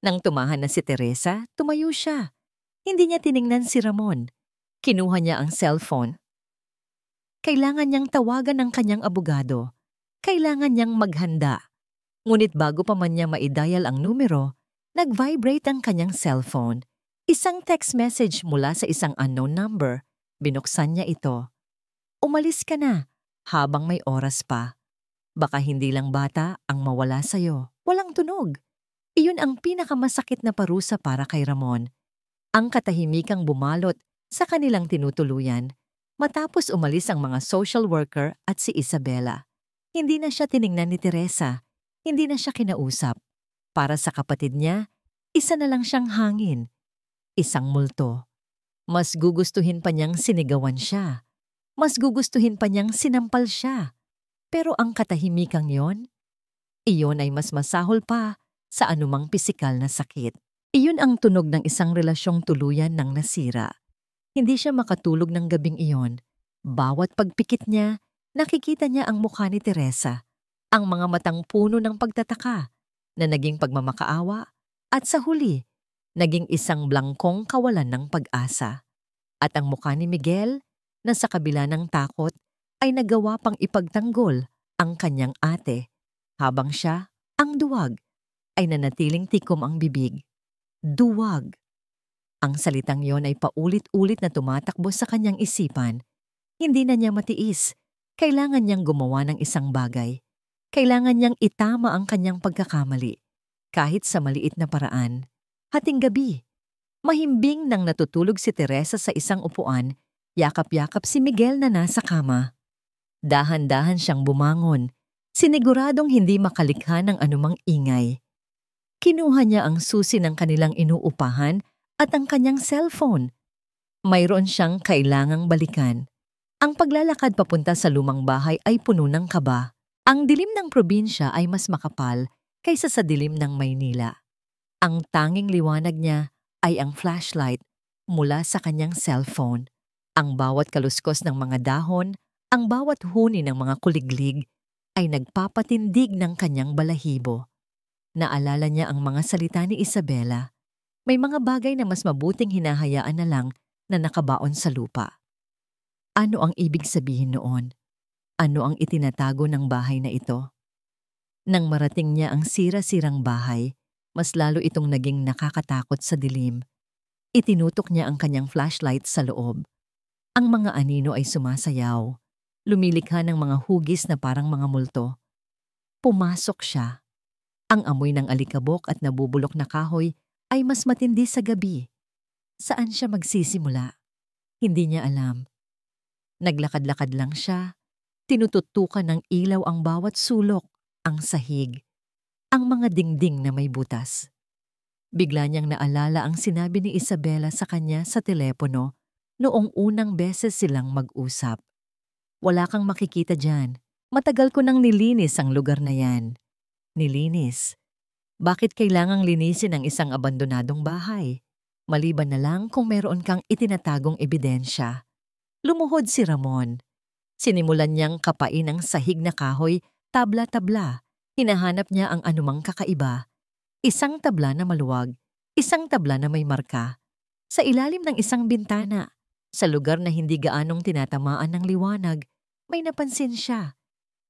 Nang tumahan na si Teresa, tumayo siya. Hindi niya tiningnan si Ramon. Kinuha niya ang cellphone. Kailangan niyang tawagan ng kanyang abogado. Kailangan niyang maghanda. Ngunit bago pa man niya maidial ang numero, nag-vibrate ang kanyang cellphone. Isang text message mula sa isang unknown number. Binuksan niya ito. Umalis ka na, habang may oras pa. Baka hindi lang bata ang mawala sa'yo. Walang tunog. Iyon ang pinakamasakit na parusa para kay Ramon. Ang katahimikang bumalot sa kanilang tinutuluyan. Matapos umalis ang mga social worker at si Isabela. Hindi na siya tiningnan ni Teresa. Hindi na siya kinausap. Para sa kapatid niya, isa na lang siyang hangin. Isang multo. Mas gugustuhin pa niyang sinigawan siya. Mas gugustuhin pa niyang sinampal siya. Pero ang katahimikang yon, iyon ay mas masahol pa sa anumang pisikal na sakit. Iyon ang tunog ng isang relasyong tuluyan ng nasira. Hindi siya makatulog ng gabing iyon. Bawat pagpikit niya, nakikita niya ang mukha ni Teresa, ang mga matang puno ng pagtataka na naging pagmamakaawa at sa huli, naging isang blangkong kawalan ng pag-asa. At ang mukha ni Miguel, na sa kabila ng takot ay nagawa pang ipagtanggol ang kanyang ate, habang siya, ang duwag, ay nanatiling tikom ang bibig. Duwag. Ang salitang yon ay paulit-ulit na tumatakbo sa kanyang isipan. Hindi na niya matiis. Kailangan niyang gumawa ng isang bagay. Kailangan niyang itama ang kanyang pagkakamali, kahit sa maliit na paraan. Hating gabi, mahimbing nang natutulog si Teresa sa isang upuan, yakap-yakap si Miguel na nasa kama. Dahan-dahan siyang bumangon, siniguradong hindi makalikha ng anumang ingay. Kinuha niya ang susi ng kanilang inuupahan at ang kanyang cellphone. Mayroon siyang kailangang balikan. Ang paglalakad papunta sa lumang bahay ay puno ng kaba. Ang dilim ng probinsya ay mas makapal kaysa sa dilim ng Maynila. Ang tanging liwanag niya ay ang flashlight mula sa kanyang cellphone. Ang bawat kaluskos ng mga dahon, ang bawat huni ng mga kuliglig ay nagpapatindig ng kanyang balahibo. Naalala niya ang mga salita ni Isabela. May mga bagay na mas mabuting hinahayaan na lang na nakabaon sa lupa. Ano ang ibig sabihin noon? Ano ang itinatago ng bahay na ito? Nang marating niya ang sira-sirang bahay, mas lalo itong naging nakakatakot sa dilim. Itinutok niya ang kanyang flashlight sa loob. Ang mga anino ay sumasayaw. Lumilikha ng mga hugis na parang mga multo. Pumasok siya. Ang amoy ng alikabok at nabubulok na kahoy ay mas matindi sa gabi. Saan siya magsisimula? Hindi niya alam. Naglakad-lakad lang siya. Tinututukan ng ilaw ang bawat sulok, ang sahig, ang mga dingding na may butas. Bigla niyang naalala ang sinabi ni Isabela sa kanya sa telepono noong unang beses silang mag-usap. Wala kang makikita dyan. Matagal ko nang nilinis ang lugar na yan. Nilinis. Bakit kailangang linisin ang isang abandonadong bahay? Maliban na lang kung meron kang itinatagong ebidensya. Lumuhod si Ramon. Sinimulan niyang kapain ang sahig na kahoy, tabla-tabla. Hinahanap niya ang anumang kakaiba. Isang tabla na maluwag, isang tabla na may marka. Sa ilalim ng isang bintana, sa lugar na hindi gaanong tinatamaan ng liwanag, may napansin siya.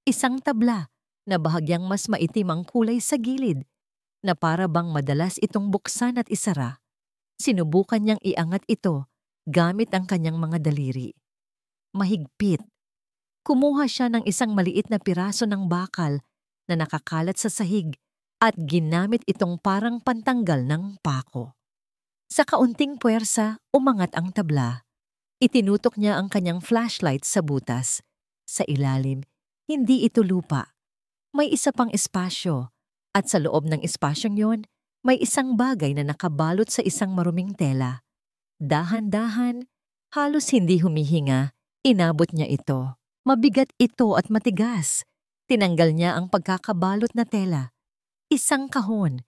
Isang tabla na bahagyang mas maitim ang kulay sa gilid, na para bang madalas itong buksan at isara. Sinubukan niyang iangat ito gamit ang kanyang mga daliri. Mahigpit. Kumuha siya ng isang maliit na piraso ng bakal na nakakalat sa sahig at ginamit itong parang pantanggal ng pako. Sa kaunting puwersa, umangat ang tabla. Itinutok niya ang kanyang flashlight sa butas. Sa ilalim, hindi ito lupa. May isa pang espasyo, at sa loob ng espasyong yon, may isang bagay na nakabalot sa isang maruming tela. Dahan-dahan, halos hindi humihinga, inabot niya ito. Mabigat ito at matigas. Tinanggal niya ang pagkakabalot na tela. Isang kahon,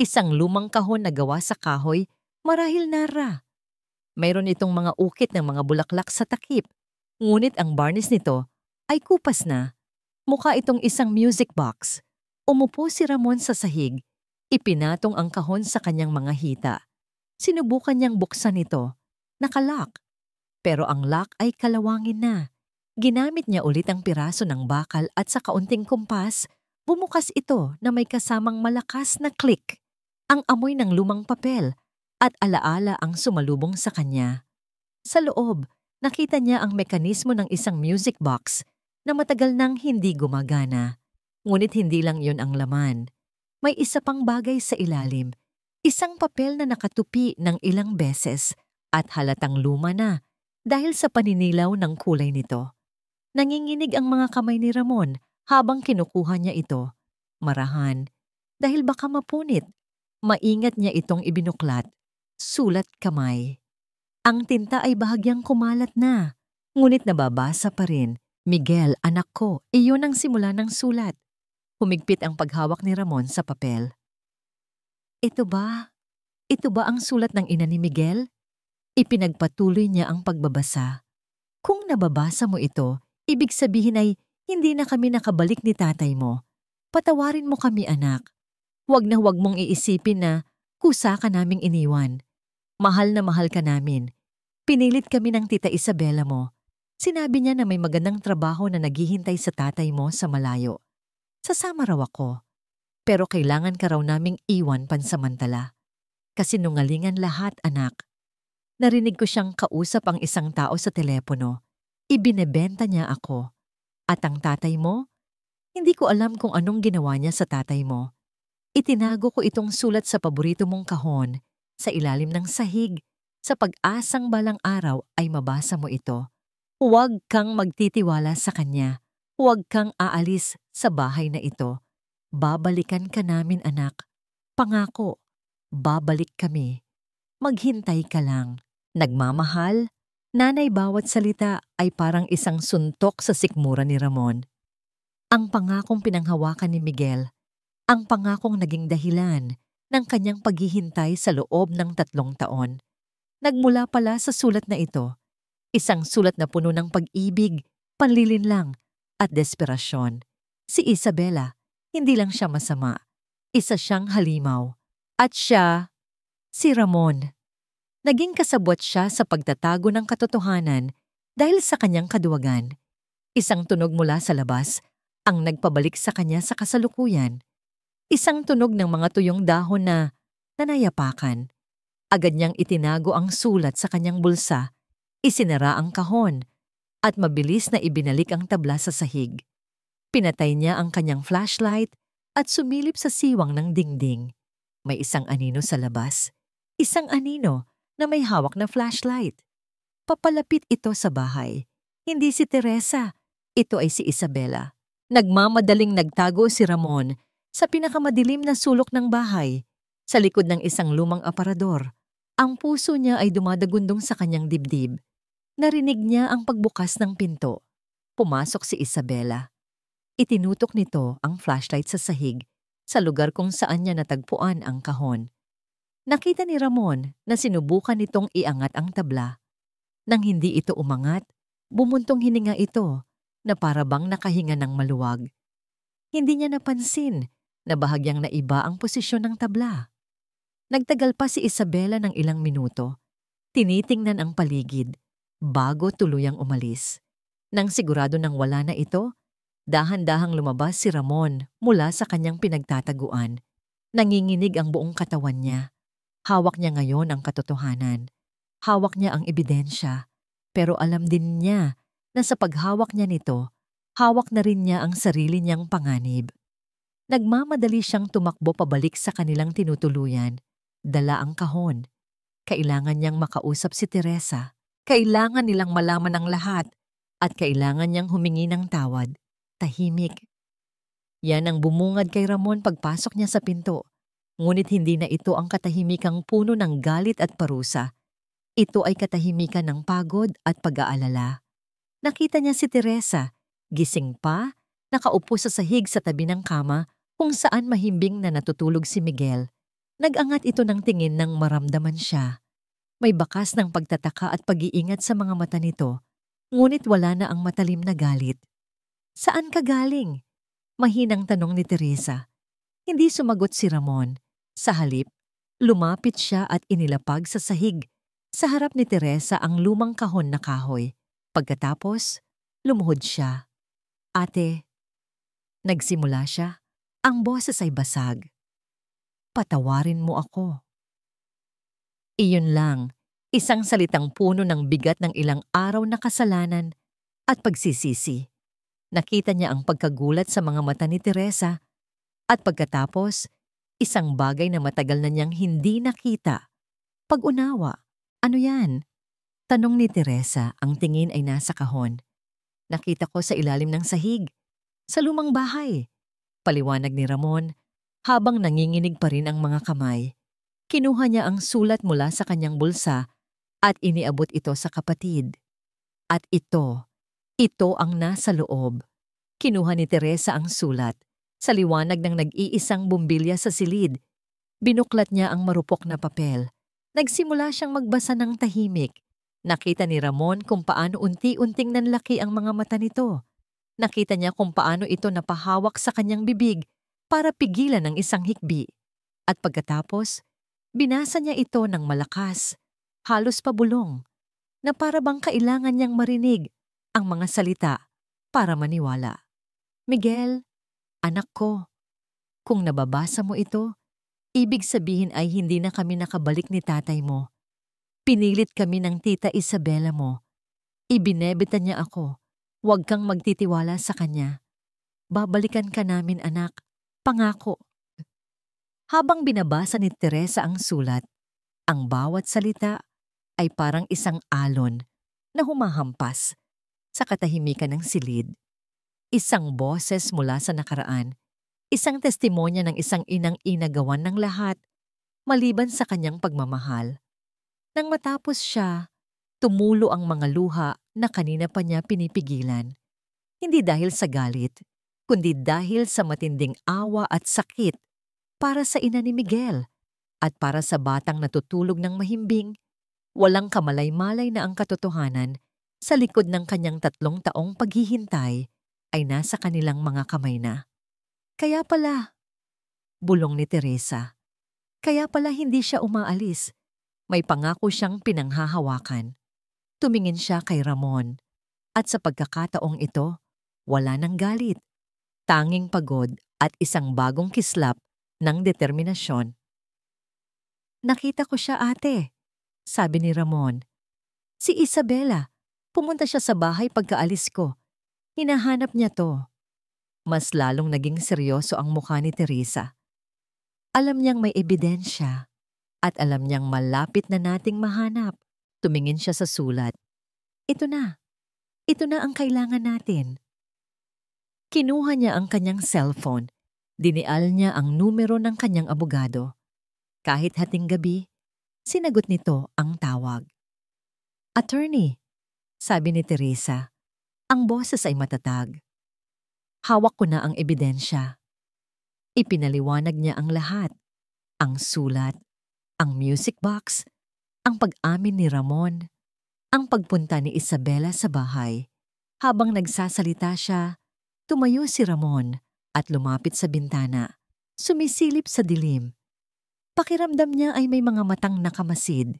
isang lumang kahon na gawa sa kahoy, marahil nara. Mayroon itong mga ukit ng mga bulaklak sa takip, ngunit ang barnis nito ay kupas na. Mukha itong isang music box. Umupo si Ramon sa sahig. Ipinatong ang kahon sa kanyang mga hita. Sinubukan niyang buksan ito. Nakalock. Pero ang lock ay kalawangin na. Ginamit niya ulit ang piraso ng bakal at sa kaunting kumpas, bumukas ito na may kasamang malakas na click. Ang amoy ng lumang papel at alaala ang sumalubong sa kanya. Sa loob, nakita niya ang mekanismo ng isang music box na matagal nang hindi gumagana. Ngunit hindi lang yon ang laman. May isa pang bagay sa ilalim. Isang papel na nakatupi ng ilang beses at halatang luma na dahil sa paninilaw ng kulay nito. Nanginginig ang mga kamay ni Ramon habang kinukuha niya ito. Marahan, dahil baka mapunit. Maingat niya itong ibinuklat. Sulat kamay. Ang tinta ay bahagyang kumalat na, ngunit nababasa pa rin. Miguel, anak ko, iyon ang simula ng sulat. Humigpit ang paghawak ni Ramon sa papel. Ito ba? Ito ba ang sulat ng ina ni Miguel? Ipinagpatuloy niya ang pagbabasa. Kung nababasa mo ito, ibig sabihin ay hindi na kami nakabalik ni tatay mo. Patawarin mo kami, anak. Huwag na huwag mong iisipin na kusa ka naming iniwan. Mahal na mahal ka namin. Pinilit kami ng tita Isabela mo. Sinabi niya na may magandang trabaho na naghihintay sa tatay mo sa malayo. Sasama raw ako, pero kailangan ka raw naming iwan pansamantala. Kasinungalingan lahat, anak. Narinig ko siyang kausap ang isang tao sa telepono. Ibinebenta niya ako. At ang tatay mo? Hindi ko alam kung anong ginawa niya sa tatay mo. Itinago ko itong sulat sa paborito mong kahon, sa ilalim ng sahig, sa pag-asang balang araw ay mabasa mo ito. Huwag kang magtitiwala sa kanya. Huwag kang aalis sa bahay na ito. Babalikan ka namin, anak. Pangako, babalik kami. Maghintay ka lang. Nagmamahal, nanay bawat salita ay parang isang suntok sa sikmura ni Ramon. Ang pangakong pinanghawakan ni Miguel, ang pangakong naging dahilan ng kanyang paghihintay sa loob ng 3 taon. Nagmula pala sa sulat na ito. Isang sulat na puno ng pag-ibig, panlilinlang, at desperasyon. Si Isabela, hindi lang siya masama. Isa siyang halimaw. At siya, si Ramon. Naging kasabwat siya sa pagtatago ng katotohanan dahil sa kanyang kaduwagan. Isang tunog mula sa labas ang nagpabalik sa kanya sa kasalukuyan. Isang tunog ng mga tuyong dahon na nanayapakan. Agad niyang itinago ang sulat sa kanyang bulsa. Isinara ang kahon at mabilis na ibinalik ang tabla sa sahig. Pinatay niya ang kanyang flashlight at sumilip sa siwang ng dingding. May isang anino sa labas. Isang anino na may hawak na flashlight. Papalapit ito sa bahay. Hindi si Teresa, ito ay si Isabela. Nagmamadaling nagtago si Ramon sa pinakamadilim na sulok ng bahay, sa likod ng isang lumang aparador. Ang puso niya ay dumadagundong sa kanyang dibdib. Narinig niya ang pagbukas ng pinto. Pumasok si Isabela. Itinutok nito ang flashlight sa sahig sa lugar kung saan niya natagpuan ang kahon. Nakita ni Ramon na sinubukan nitong iangat ang tabla. Nang hindi ito umangat, bumuntong hininga ito na para bang nakahinga ng maluwag. Hindi niya napansin na bahagyang naiba ang posisyon ng tabla. Nagtagal pa si Isabela ng ilang minuto. Tinitingnan ang paligid bago tuluyang umalis. Nang sigurado nang wala na ito, dahan-dahang lumabas si Ramon mula sa kanyang pinagtataguan. Nanginginig ang buong katawan niya. Hawak niya ngayon ang katotohanan. Hawak niya ang ebidensya. Pero alam din niya na sa paghawak niya nito, hawak na rin niya ang sarili niyang panganib. Nagmamadali siyang tumakbo pabalik sa kanilang tinutuluyan. Dala ang kahon. Kailangan niyang makausap si Teresa. Kailangan nilang malaman ang lahat. At kailangan niyang humingi ng tawad. Tahimik. Yan ang bumungad kay Ramon pagpasok niya sa pinto. Ngunit hindi na ito ang katahimikang puno ng galit at parusa. Ito ay katahimikan ng pagod at pag-aalala. Nakita niya si Teresa, gising pa, nakaupo sa sahig sa tabi ng kama kung saan mahimbing na natutulog si Miguel. Nag-angat ito ng tingin nang maramdaman siya. May bakas ng pagtataka at pag-iingat sa mga mata nito, ngunit wala na ang matalim na galit. Saan ka galing? Mahinang tanong ni Teresa. Hindi sumagot si Ramon. Sa halip, lumapit siya at inilapag sa sahig. Sa harap ni Teresa ang lumang kahon na kahoy. Pagkatapos, lumuhod siya. Ate, nagsimula siya. Ang boses ay basag. Patawarin mo ako. Iyon lang, isang salitang puno ng bigat ng ilang araw na kasalanan at pagsisisi. Nakita niya ang pagkagulat sa mga mata ni Teresa at pagkatapos, isang bagay na matagal na niyang hindi nakita. Pag-unawa. Ano yan? Tanong ni Teresa, ang tingin ay nasa kahon. Nakita ko sa ilalim ng sahig. Sa lumang bahay. Paliwanag ni Ramon, habang nanginginig pa rin ang mga kamay. Kinuha niya ang sulat mula sa kanyang bulsa at iniabot ito sa kapatid. At ito ang nasa loob. Kinuha ni Teresa ang sulat. Sa liwanag ng nag-iisang bumbilya sa silid, binuklat niya ang marupok na papel. Nagsimula siyang magbasa ng tahimik. Nakita ni Ramon kung paano unti-unting nanlaki ang mga mata nito. Nakita niya kung paano ito napahawak sa kanyang bibig para pigilan ang isang hikbi. At pagkatapos, binasa niya ito ng malakas, halos pabulong, na para bang kailangan niyang marinig ang mga salita para maniwala. Miguel, anak ko, kung nababasa mo ito, ibig sabihin ay hindi na kami nakabalik ni tatay mo. Pinilit kami ng tita Isabela mo. Ibinebita niya ako. Huwag kang magtitiwala sa kanya. Babalikan ka namin, anak. Pangako. Habang binabasa ni Teresa ang sulat, ang bawat salita ay parang isang alon na humahampas sa katahimikan ng silid. Isang boses mula sa nakaraan, isang testimonya ng isang inang inagawan ng lahat, maliban sa kanyang pagmamahal. Nang matapos siya, tumulo ang mga luha na kanina pa niya pinipigilan. Hindi dahil sa galit, kundi dahil sa matinding awa at sakit para sa ina ni Miguel at para sa batang natutulog ng mahimbing. Walang kamalay-malay na ang katotohanan sa likod ng kanyang 3 taong paghihintay ay nasa kanilang mga kamay na. Kaya pala, bulong ni Teresa, kaya pala hindi siya umaalis. May pangako siyang pinanghahawakan. Tumingin siya kay Ramon at sa pagkakataong ito, wala nang galit, tanging pagod at isang bagong kislap ng determinasyon. Nakita ko siya, ate, sabi ni Ramon. Si Isabela, pumunta siya sa bahay pagkaalis ko. Hinahanap niya to. Mas lalong naging seryoso ang mukha ni Teresa. Alam niyang may ebidensya at alam niyang malapit na nating mahanap. Tumingin siya sa sulat. Ito na ang kailangan natin. Kinuha niya ang kanyang cellphone. Dinial niya ang numero ng kanyang abogado. Kahit hating gabi, sinagot nito ang tawag. Attorney, sabi ni Teresa. Ang boses ay matatag. Hawak ko na ang ebidensya. Ipinaliwanag niya ang lahat. Ang sulat, ang music box, ang pag-amin ni Ramon, ang pagpunta ni Isabela sa bahay. Habang nagsasalita siya, tumayo si Ramon at lumapit sa bintana, sumisilip sa dilim. Pakiramdam niya ay may mga matang nakamasid.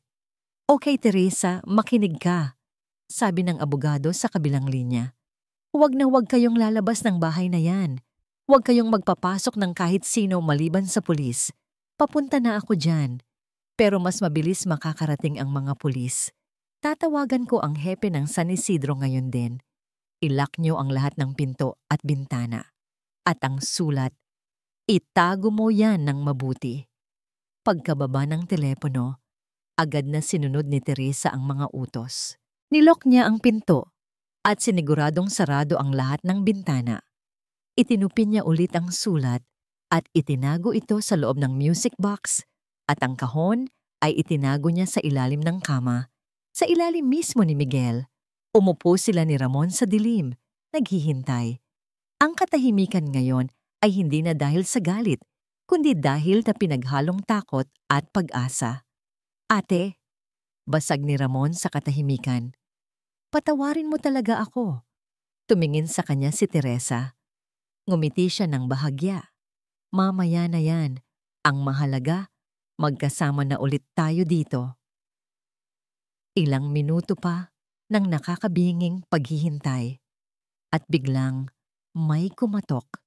Okay, Teresa, makinig ka, sabi ng abogado sa kabilang linya. Huwag na huwag kayong lalabas ng bahay na yan. Huwag kayong magpapasok ng kahit sino maliban sa pulis. Papunta na ako dyan. Pero mas mabilis makakarating ang mga pulis. Tatawagan ko ang hepe ng San Isidro ngayon din. Ilock niyo ang lahat ng pinto at bintana. At ang sulat, itago mo yan ng mabuti. Pagkababa ng telepono, agad na sinunod ni Teresa ang mga utos. Nilock niya ang pinto at siniguradong sarado ang lahat ng bintana. Itinupin niya ulit ang sulat at itinago ito sa loob ng music box at ang kahon ay itinago niya sa ilalim ng kama. Sa ilalim mismo ni Miguel, umupo sila ni Ramon sa dilim, naghihintay. Ang katahimikan ngayon ay hindi na dahil sa galit, kundi dahil na pinaghalong takot at pag-asa. Ate, basag ni Ramon sa katahimikan. Patawarin mo talaga ako. Tumingin sa kanya si Teresa. Ngumiti siya ng bahagya. Mamaya na yan. Ang mahalaga, magkasama na ulit tayo dito. Ilang minuto pa ng nakakabinging paghihintay. At biglang may kumatok.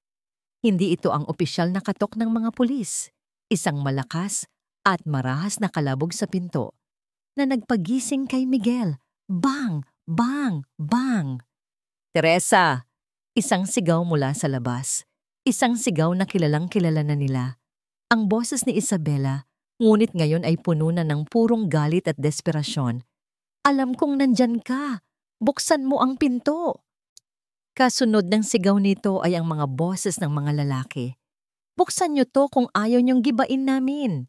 Hindi ito ang opisyal na katok ng mga pulis. Isang malakas at marahas na kalabog sa pinto na nagpagising kay Miguel. Bang! Bang! Bang! Teresa! Isang sigaw mula sa labas. Isang sigaw na kilalang kilala na nila. Ang boses ni Isabela, ngunit ngayon ay puno na ng purong galit at desperasyon. Alam kong nandyan ka. Buksan mo ang pinto. Kasunod ng sigaw nito ay ang mga boses ng mga lalaki. Buksan niyo to kung ayaw niyong gibain namin.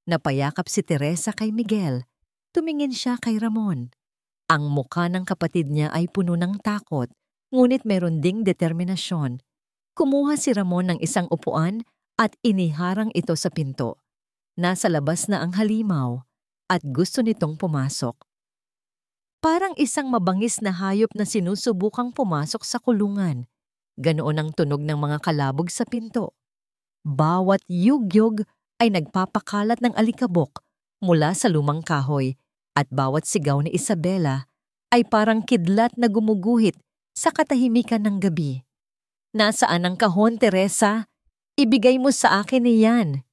Napayakap si Teresa kay Miguel. Tumingin siya kay Ramon. Ang mukha ng kapatid niya ay puno ng takot, ngunit meron ding determinasyon. Kumuha si Ramon ng isang upuan at iniharang ito sa pinto. Nasa labas na ang halimaw at gusto nitong pumasok. Parang isang mabangis na hayop na sinusubukang pumasok sa kulungan. Ganoon ang tunog ng mga kalabog sa pinto. Bawat yugyog ay nagpapakalat ng alikabok mula sa lumang kahoy at bawat sigaw ni Isabela ay parang kidlat na gumuguhit sa katahimikan ng gabi. Nasaan ang kahon, Teresa? Ibigay mo sa akin iyan.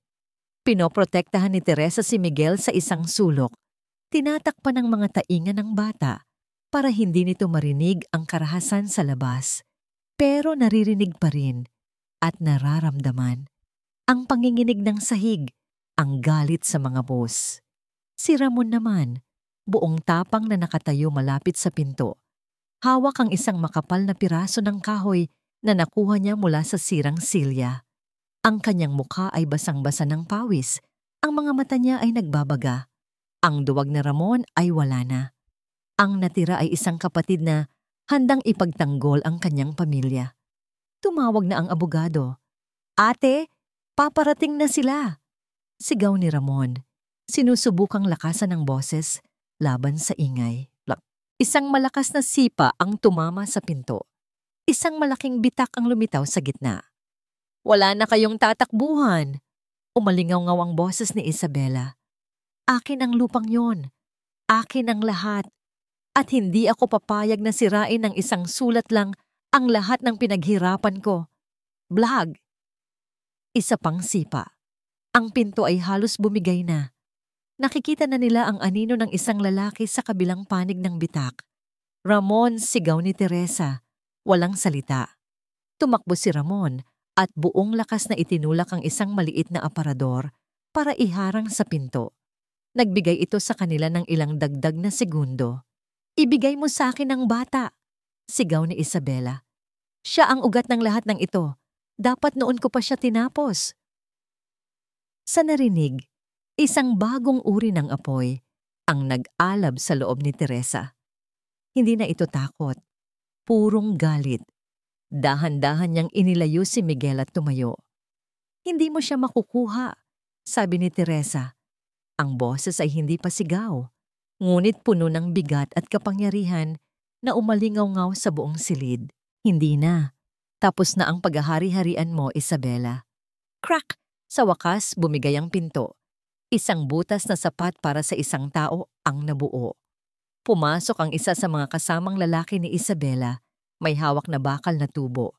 Pinoprotektahan ni Teresa si Miguel sa isang sulok. Tinatakpan ng mga taingan ng bata para hindi nito marinig ang karahasan sa labas. Pero naririnig pa rin at nararamdaman ang panginginig ng sahig, ang galit sa mga boss. Si Ramon naman, buong tapang na nakatayo malapit sa pinto. Hawak ang isang makapal na piraso ng kahoy na nakuha niya mula sa sirang silya. Ang kanyang mukha ay basang-basa ng pawis, ang mga mata niya ay nagbabaga. Ang duwag na Ramon ay wala na. Ang natira ay isang kapatid na handang ipagtanggol ang kanyang pamilya. Tumawag na ang abogado. "Ate, paparating na sila!" Sigaw ni Ramon. Sinusubukang lakasan ng boses laban sa ingay. Isang malakas na sipa ang tumama sa pinto. Isang malaking bitak ang lumitaw sa gitna. "Wala na kayong tatakbuhan!" Umalingaw-ngaw ang boses ni Isabela. "Akin ang lupang yon. Akin ang lahat. At hindi ako papayag na sirain ng isang sulat lang ang lahat ng pinaghirapan ko. Blag!" Isa pang sipa. Ang pinto ay halos bumigay na. Nakikita na nila ang anino ng isang lalaki sa kabilang panig ng bitak. "Ramon!" sigaw ni Teresa. Walang salita. Tumakbo si Ramon at buong lakas na itinulak ang isang maliit na aparador para iharang sa pinto. Nagbigay ito sa kanila ng ilang dagdag na segundo. "Ibigay mo sa akin ang bata!" sigaw ni Isabela. "Siya ang ugat ng lahat ng ito. Dapat noon ko pa siya tinapos." Sa narinig, isang bagong uri ng apoy ang nag-alab sa loob ni Teresa. Hindi na ito takot. Purong galit. Dahan-dahan niyang inilayo si Miguel at tumayo. "Hindi mo siya makukuha," sabi ni Teresa. Ang boses ay hindi pa sigaw, ngunit puno ng bigat at kapangyarihan na umalingaw-ngaw sa buong silid. "Hindi na. Tapos na ang paghahari-harian mo, Isabela." Crack! Sa wakas, bumigay ang pinto. Isang butas na sapat para sa isang tao ang nabuo. Pumasok ang isa sa mga kasamang lalaki ni Isabela. May hawak na bakal na tubo.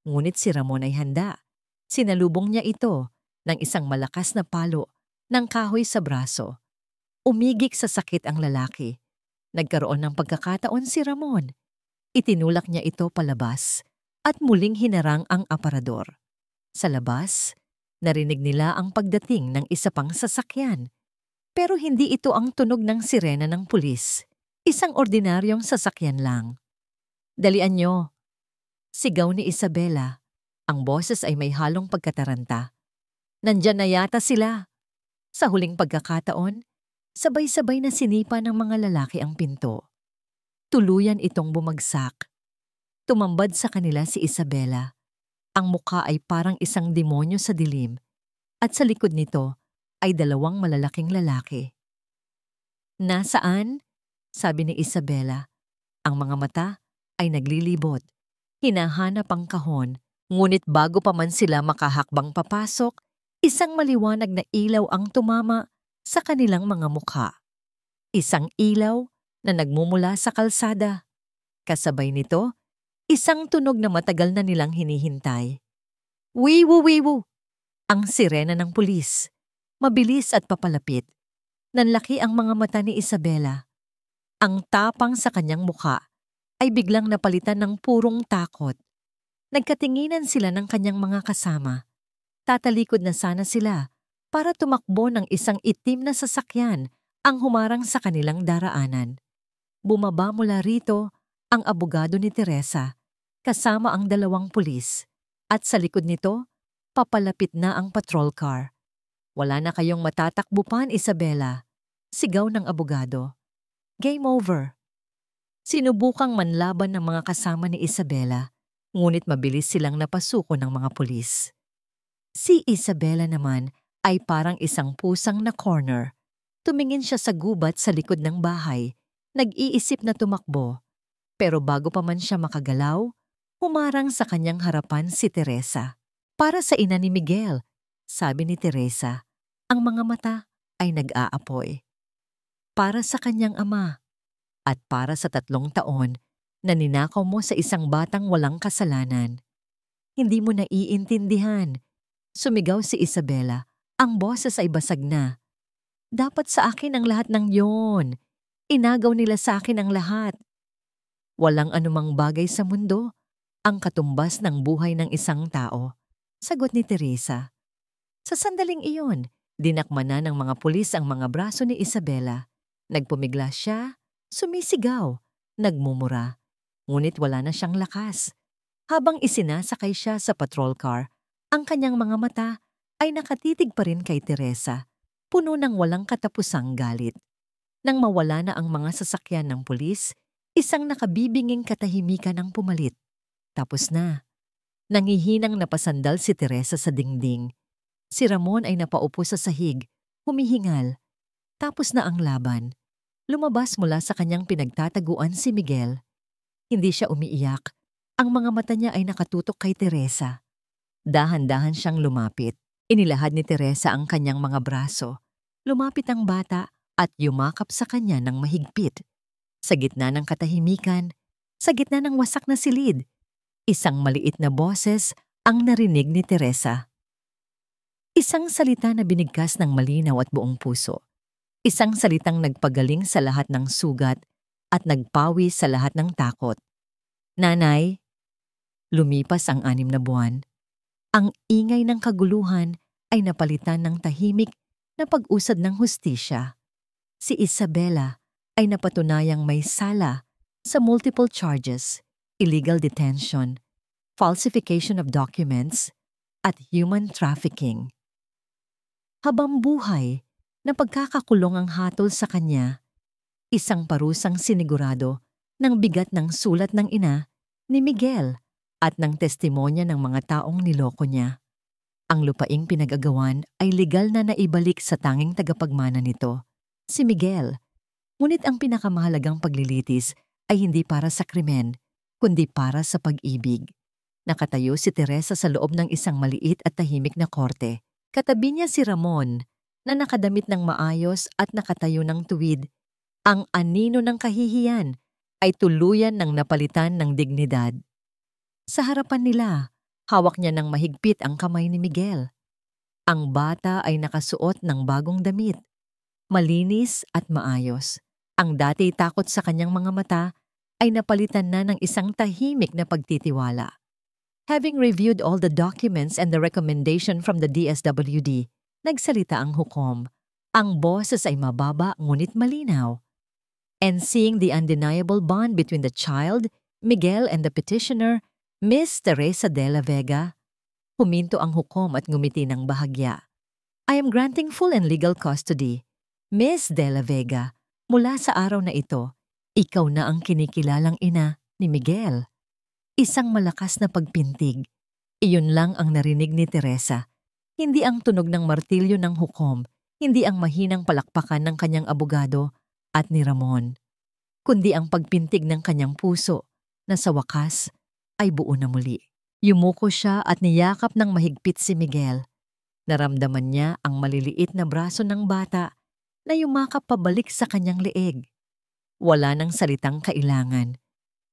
Ngunit si Ramon ay handa. Sinalubong niya ito ng isang malakas na palo ng kahoy sa braso. Umigik sa sakit ang lalaki. Nagkaroon ng pagkakataon si Ramon. Itinulak niya ito palabas at muling hinarang ang aparador. Sa labas, narinig nila ang pagdating ng isa pang sasakyan. Pero hindi ito ang tunog ng sirena ng pulis. Isang ordinaryong sasakyan lang. "Dalian niyo!" sigaw ni Isabela. Ang boses ay may halong pagkataranta. "Nandyan na yata sila." Sa huling pagkakataon, sabay-sabay na sinipa ng mga lalaki ang pinto. Tuluyan itong bumagsak. Tumambad sa kanila si Isabela. Ang mukha ay parang isang demonyo sa dilim at sa likod nito ay dalawang malalaking lalaki. "Nasaan?" sabi ni Isabela. Ang mga mata ay naglilibot. Hinahanap ang kahon, ngunit bago pa man sila makahakbang papasok, isang maliwanag na ilaw ang tumama sa kanilang mga mukha. Isang ilaw na nagmumula sa kalsada. Kasabay nito, isang tunog na matagal na nilang hinihintay. "Wiwu, wiwu!" Ang sirena ng pulis. Mabilis at papalapit. Nanlaki ang mga mata ni Isabela. Ang tapang sa kanyang mukha ay biglang napalitan ng purong takot. Nagkatinginan sila ng kanyang mga kasama. Tatalikod na sana sila para tumakbo ng isang itim na sasakyan ang humarang sa kanilang daraanan. Bumaba mula rito ang abogado ni Teresa, kasama ang dalawang pulis, at sa likod nito, papalapit na ang patrol car. "Wala na kayong matatakbuhan, Isabela," sigaw ng abogado. "Game over." Sinubukang manlaban ng mga kasama ni Isabela, ngunit mabilis silang napasuko ng mga pulis. Si Isabela naman ay parang isang pusang na corner. Tumingin siya sa gubat sa likod ng bahay, nag-iisip na tumakbo. Pero bago pa man siya makagalaw, humarang sa kanyang harapan si Teresa. "Para sa ina ni Miguel," sabi ni Teresa. Ang mga mata ay nag-aapoy. "Para sa kanyang ama." At para sa 3 taon na ninakaw mo sa isang batang walang kasalanan. Hindi mo naiintindihan. Sumigaw si Isabela. Ang boses ay basag na. Dapat sa akin ang lahat ng yon. Inagaw nila sa akin ang lahat. Walang anumang bagay sa mundo ang katumbas ng buhay ng isang tao, sagot ni Teresa. Sa sandaling iyon, dinakma na ng mga pulis ang mga braso ni Isabela. Nagpumigla siya, sumisigaw, nagmumura. Ngunit wala na siyang lakas. Habang isinasakay siya sa patrol car, ang kanyang mga mata ay nakatitig pa rin kay Teresa, puno ng walang katapusang galit. Nang mawala na ang mga sasakyan ng pulis, isang nakabibinging katahimikan ang pumalit. Tapos na. Nangihinang napasandal si Teresa sa dingding. Si Ramon ay napaupo sa sahig, humihingal. Tapos na ang laban. Lumabas mula sa kanyang pinagtataguan si Miguel. Hindi siya umiiyak. Ang mga mata niya ay nakatutok kay Teresa. Dahan-dahan siyang lumapit. Inilahad ni Teresa ang kanyang mga braso. Lumapit ang bata at yumakap sa kanya ng mahigpit. Sa gitna ng katahimikan, sa gitna ng wasak na silid, isang maliit na boses ang narinig ni Teresa. Isang salita na binigkas ng malinaw at buong puso. Isang salitang nagpagaling sa lahat ng sugat at nagpawi sa lahat ng takot. Nanay, lumipas ang 6 na buwan. Ang ingay ng kaguluhan ay napalitan ng tahimik na pag-usad ng hustisya. Si Isabela ay napatunayang may sala sa multiple charges, illegal detention, falsification of documents, at human trafficking. Habang buhay na pagkakakulong ang hatol sa kanya, isang parusang sinigurado ng bigat ng sulat ng ina ni Miguel at ng testimonya ng mga taong niloko niya. Ang lupaing pinag-agawan ay legal na naibalik sa tanging tagapagmana nito, si Miguel. Ngunit ang pinakamahalagang paglilitis ay hindi para sa krimen, kundi para sa pag-ibig. Nakatayo si Teresa sa loob ng isang maliit at tahimik na korte. Katabi niya si Ramon, na nakadamit ng maayos at nakatayo ng tuwid. Ang anino ng kahihiyan ay tuluyan ng napalitan ng dignidad. Sa harapan nila, hawak niya ng mahigpit ang kamay ni Miguel. Ang bata ay nakasuot ng bagong damit, malinis at maayos. Ang dati takot sa kanyang mga mata ay napalitan na ng isang tahimik na pagtitiwala. Having reviewed all the documents and the recommendation from the DSWD, nagsalita ang hukom. Ang boses ay mababa ngunit malinaw. And seeing the undeniable bond between the child, Miguel, and the petitioner, Miss Teresa de la Vega, huminto ang hukom at ngumiti ng bahagya. I am granting full and legal custody. Miss de la Vega, mula sa araw na ito, ikaw na ang kinikilalang ina ni Miguel. Isang malakas na pagpintig. Iyon lang ang narinig ni Teresa. Hindi ang tunog ng martilyo ng hukom, hindi ang mahinang palakpakan ng kanyang abogado at ni Ramon, kundi ang pagpintig ng kanyang puso na sa wakas ay buo na muli. Yumuko siya at niyakap ng mahigpit si Miguel. Naramdaman niya ang maliliit na braso ng bata na yumakap pabalik sa kanyang leeg. Wala nang salitang kailangan.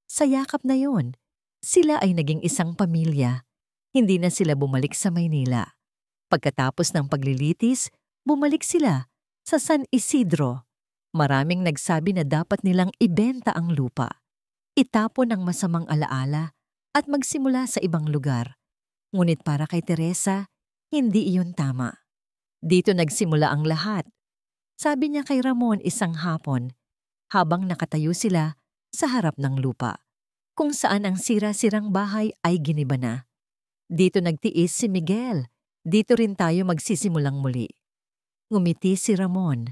Sa yakap na yon, sila ay naging isang pamilya. Hindi na sila bumalik sa Maynila. Pagkatapos ng paglilitis, bumalik sila sa San Isidro. Maraming nagsabi na dapat nilang ibenta ang lupa, itapon ang masamang alaala at magsimula sa ibang lugar. Ngunit para kay Teresa, hindi iyon tama. Dito nagsimula ang lahat. Sabi niya kay Ramon isang hapon, habang nakatayo sila sa harap ng lupa, kung saan ang sira-sirang bahay ay giniba na. Dito nagtiis si Miguel. Dito rin tayo magsisimulang muli. Ngumiti si Ramon.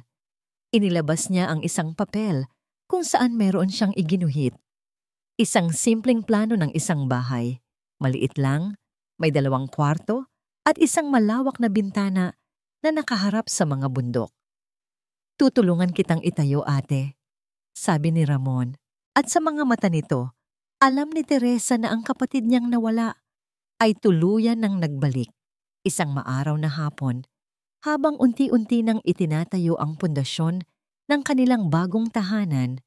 Inilabas niya ang isang papel kung saan meron siyang iginuhit. Isang simpleng plano ng isang bahay. Maliit lang, may 2 kwarto at isang malawak na bintana na nakaharap sa mga bundok. Tutulungan kitang itayo, ate, sabi ni Ramon. At sa mga mata nito, alam ni Teresa na ang kapatid niyang nawala ay tuluyan ng nagbalik. Isang maaraw na hapon, habang unti-unti nang itinatayo ang pundasyon ng kanilang bagong tahanan,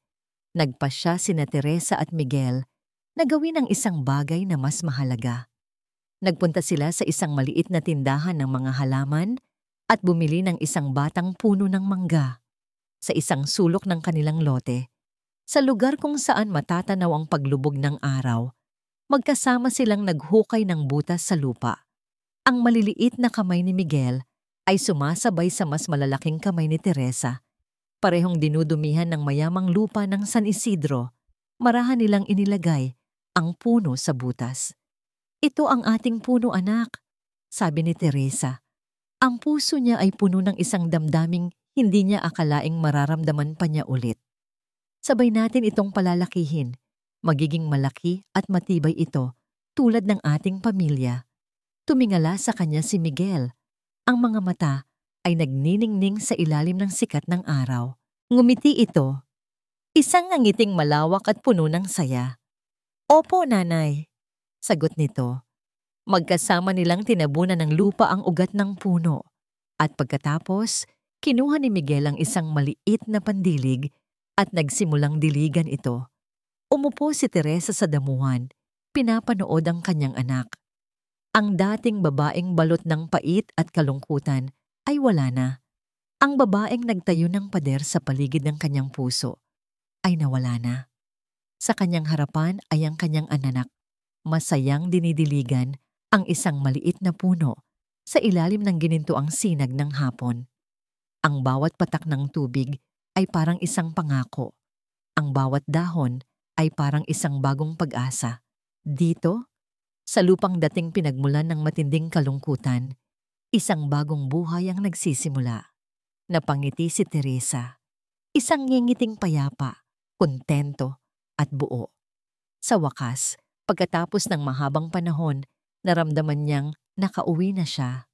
Nagpasya sina Teresa at Miguel na gawin ang isang bagay na mas mahalaga. Nagpunta sila sa isang maliit na tindahan ng mga halaman at bumili ng isang batang puno ng mangga sa isang sulok ng kanilang lote. Sa lugar kung saan matatanaw ang paglubog ng araw, magkasama silang naghukay ng butas sa lupa. Ang maliliit na kamay ni Miguel ay sumasabay sa mas malalaking kamay ni Teresa. Parehong dinudumihan ng mayamang lupa ng San Isidro, marahan nilang inilagay ang puno sa butas. "Ito ang ating puno, anak," sabi ni Teresa. Ang puso niya ay puno ng isang damdaming hindi niya akalaing mararamdaman pa niya ulit. "Sabay natin itong palalakihin. Magiging malaki at matibay ito tulad ng ating pamilya." Tumingala sa kanya si Miguel. Ang mga mata ay nagniningning sa ilalim ng sikat ng araw. Ngumiti ito. Isang ngiting malawak at puno ng saya. "Opo, nanay," sagot nito. Magkasama nilang tinabunan ng lupa ang ugat ng puno. At pagkatapos, kinuha ni Miguel ang isang maliit na pandilig at nagsimulang diligan ito. Umupo si Teresa sa damuhan. Pinapanood ang kanyang anak. Ang dating babaeng balot ng pait at kalungkutan ay wala na. Ang babaeng nagtayo ng pader sa paligid ng kanyang puso ay nawala na. Sa kanyang harapan ay ang kanyang anak, masayang dinidiligan ang isang maliit na puno sa ilalim ng ginintuang sinag ng hapon. Ang bawat patak ng tubig ay parang isang pangako. Ang bawat dahon ay parang isang bagong pag-asa. Dito, sa lupang dating pinagmulan ng matinding kalungkutan, isang bagong buhay ang nagsisimula. Napangiti si Teresa. Isang ngingiting payapa, kontento, at buo. Sa wakas, pagkatapos ng mahabang panahon, naramdaman niyang nakauwi na siya.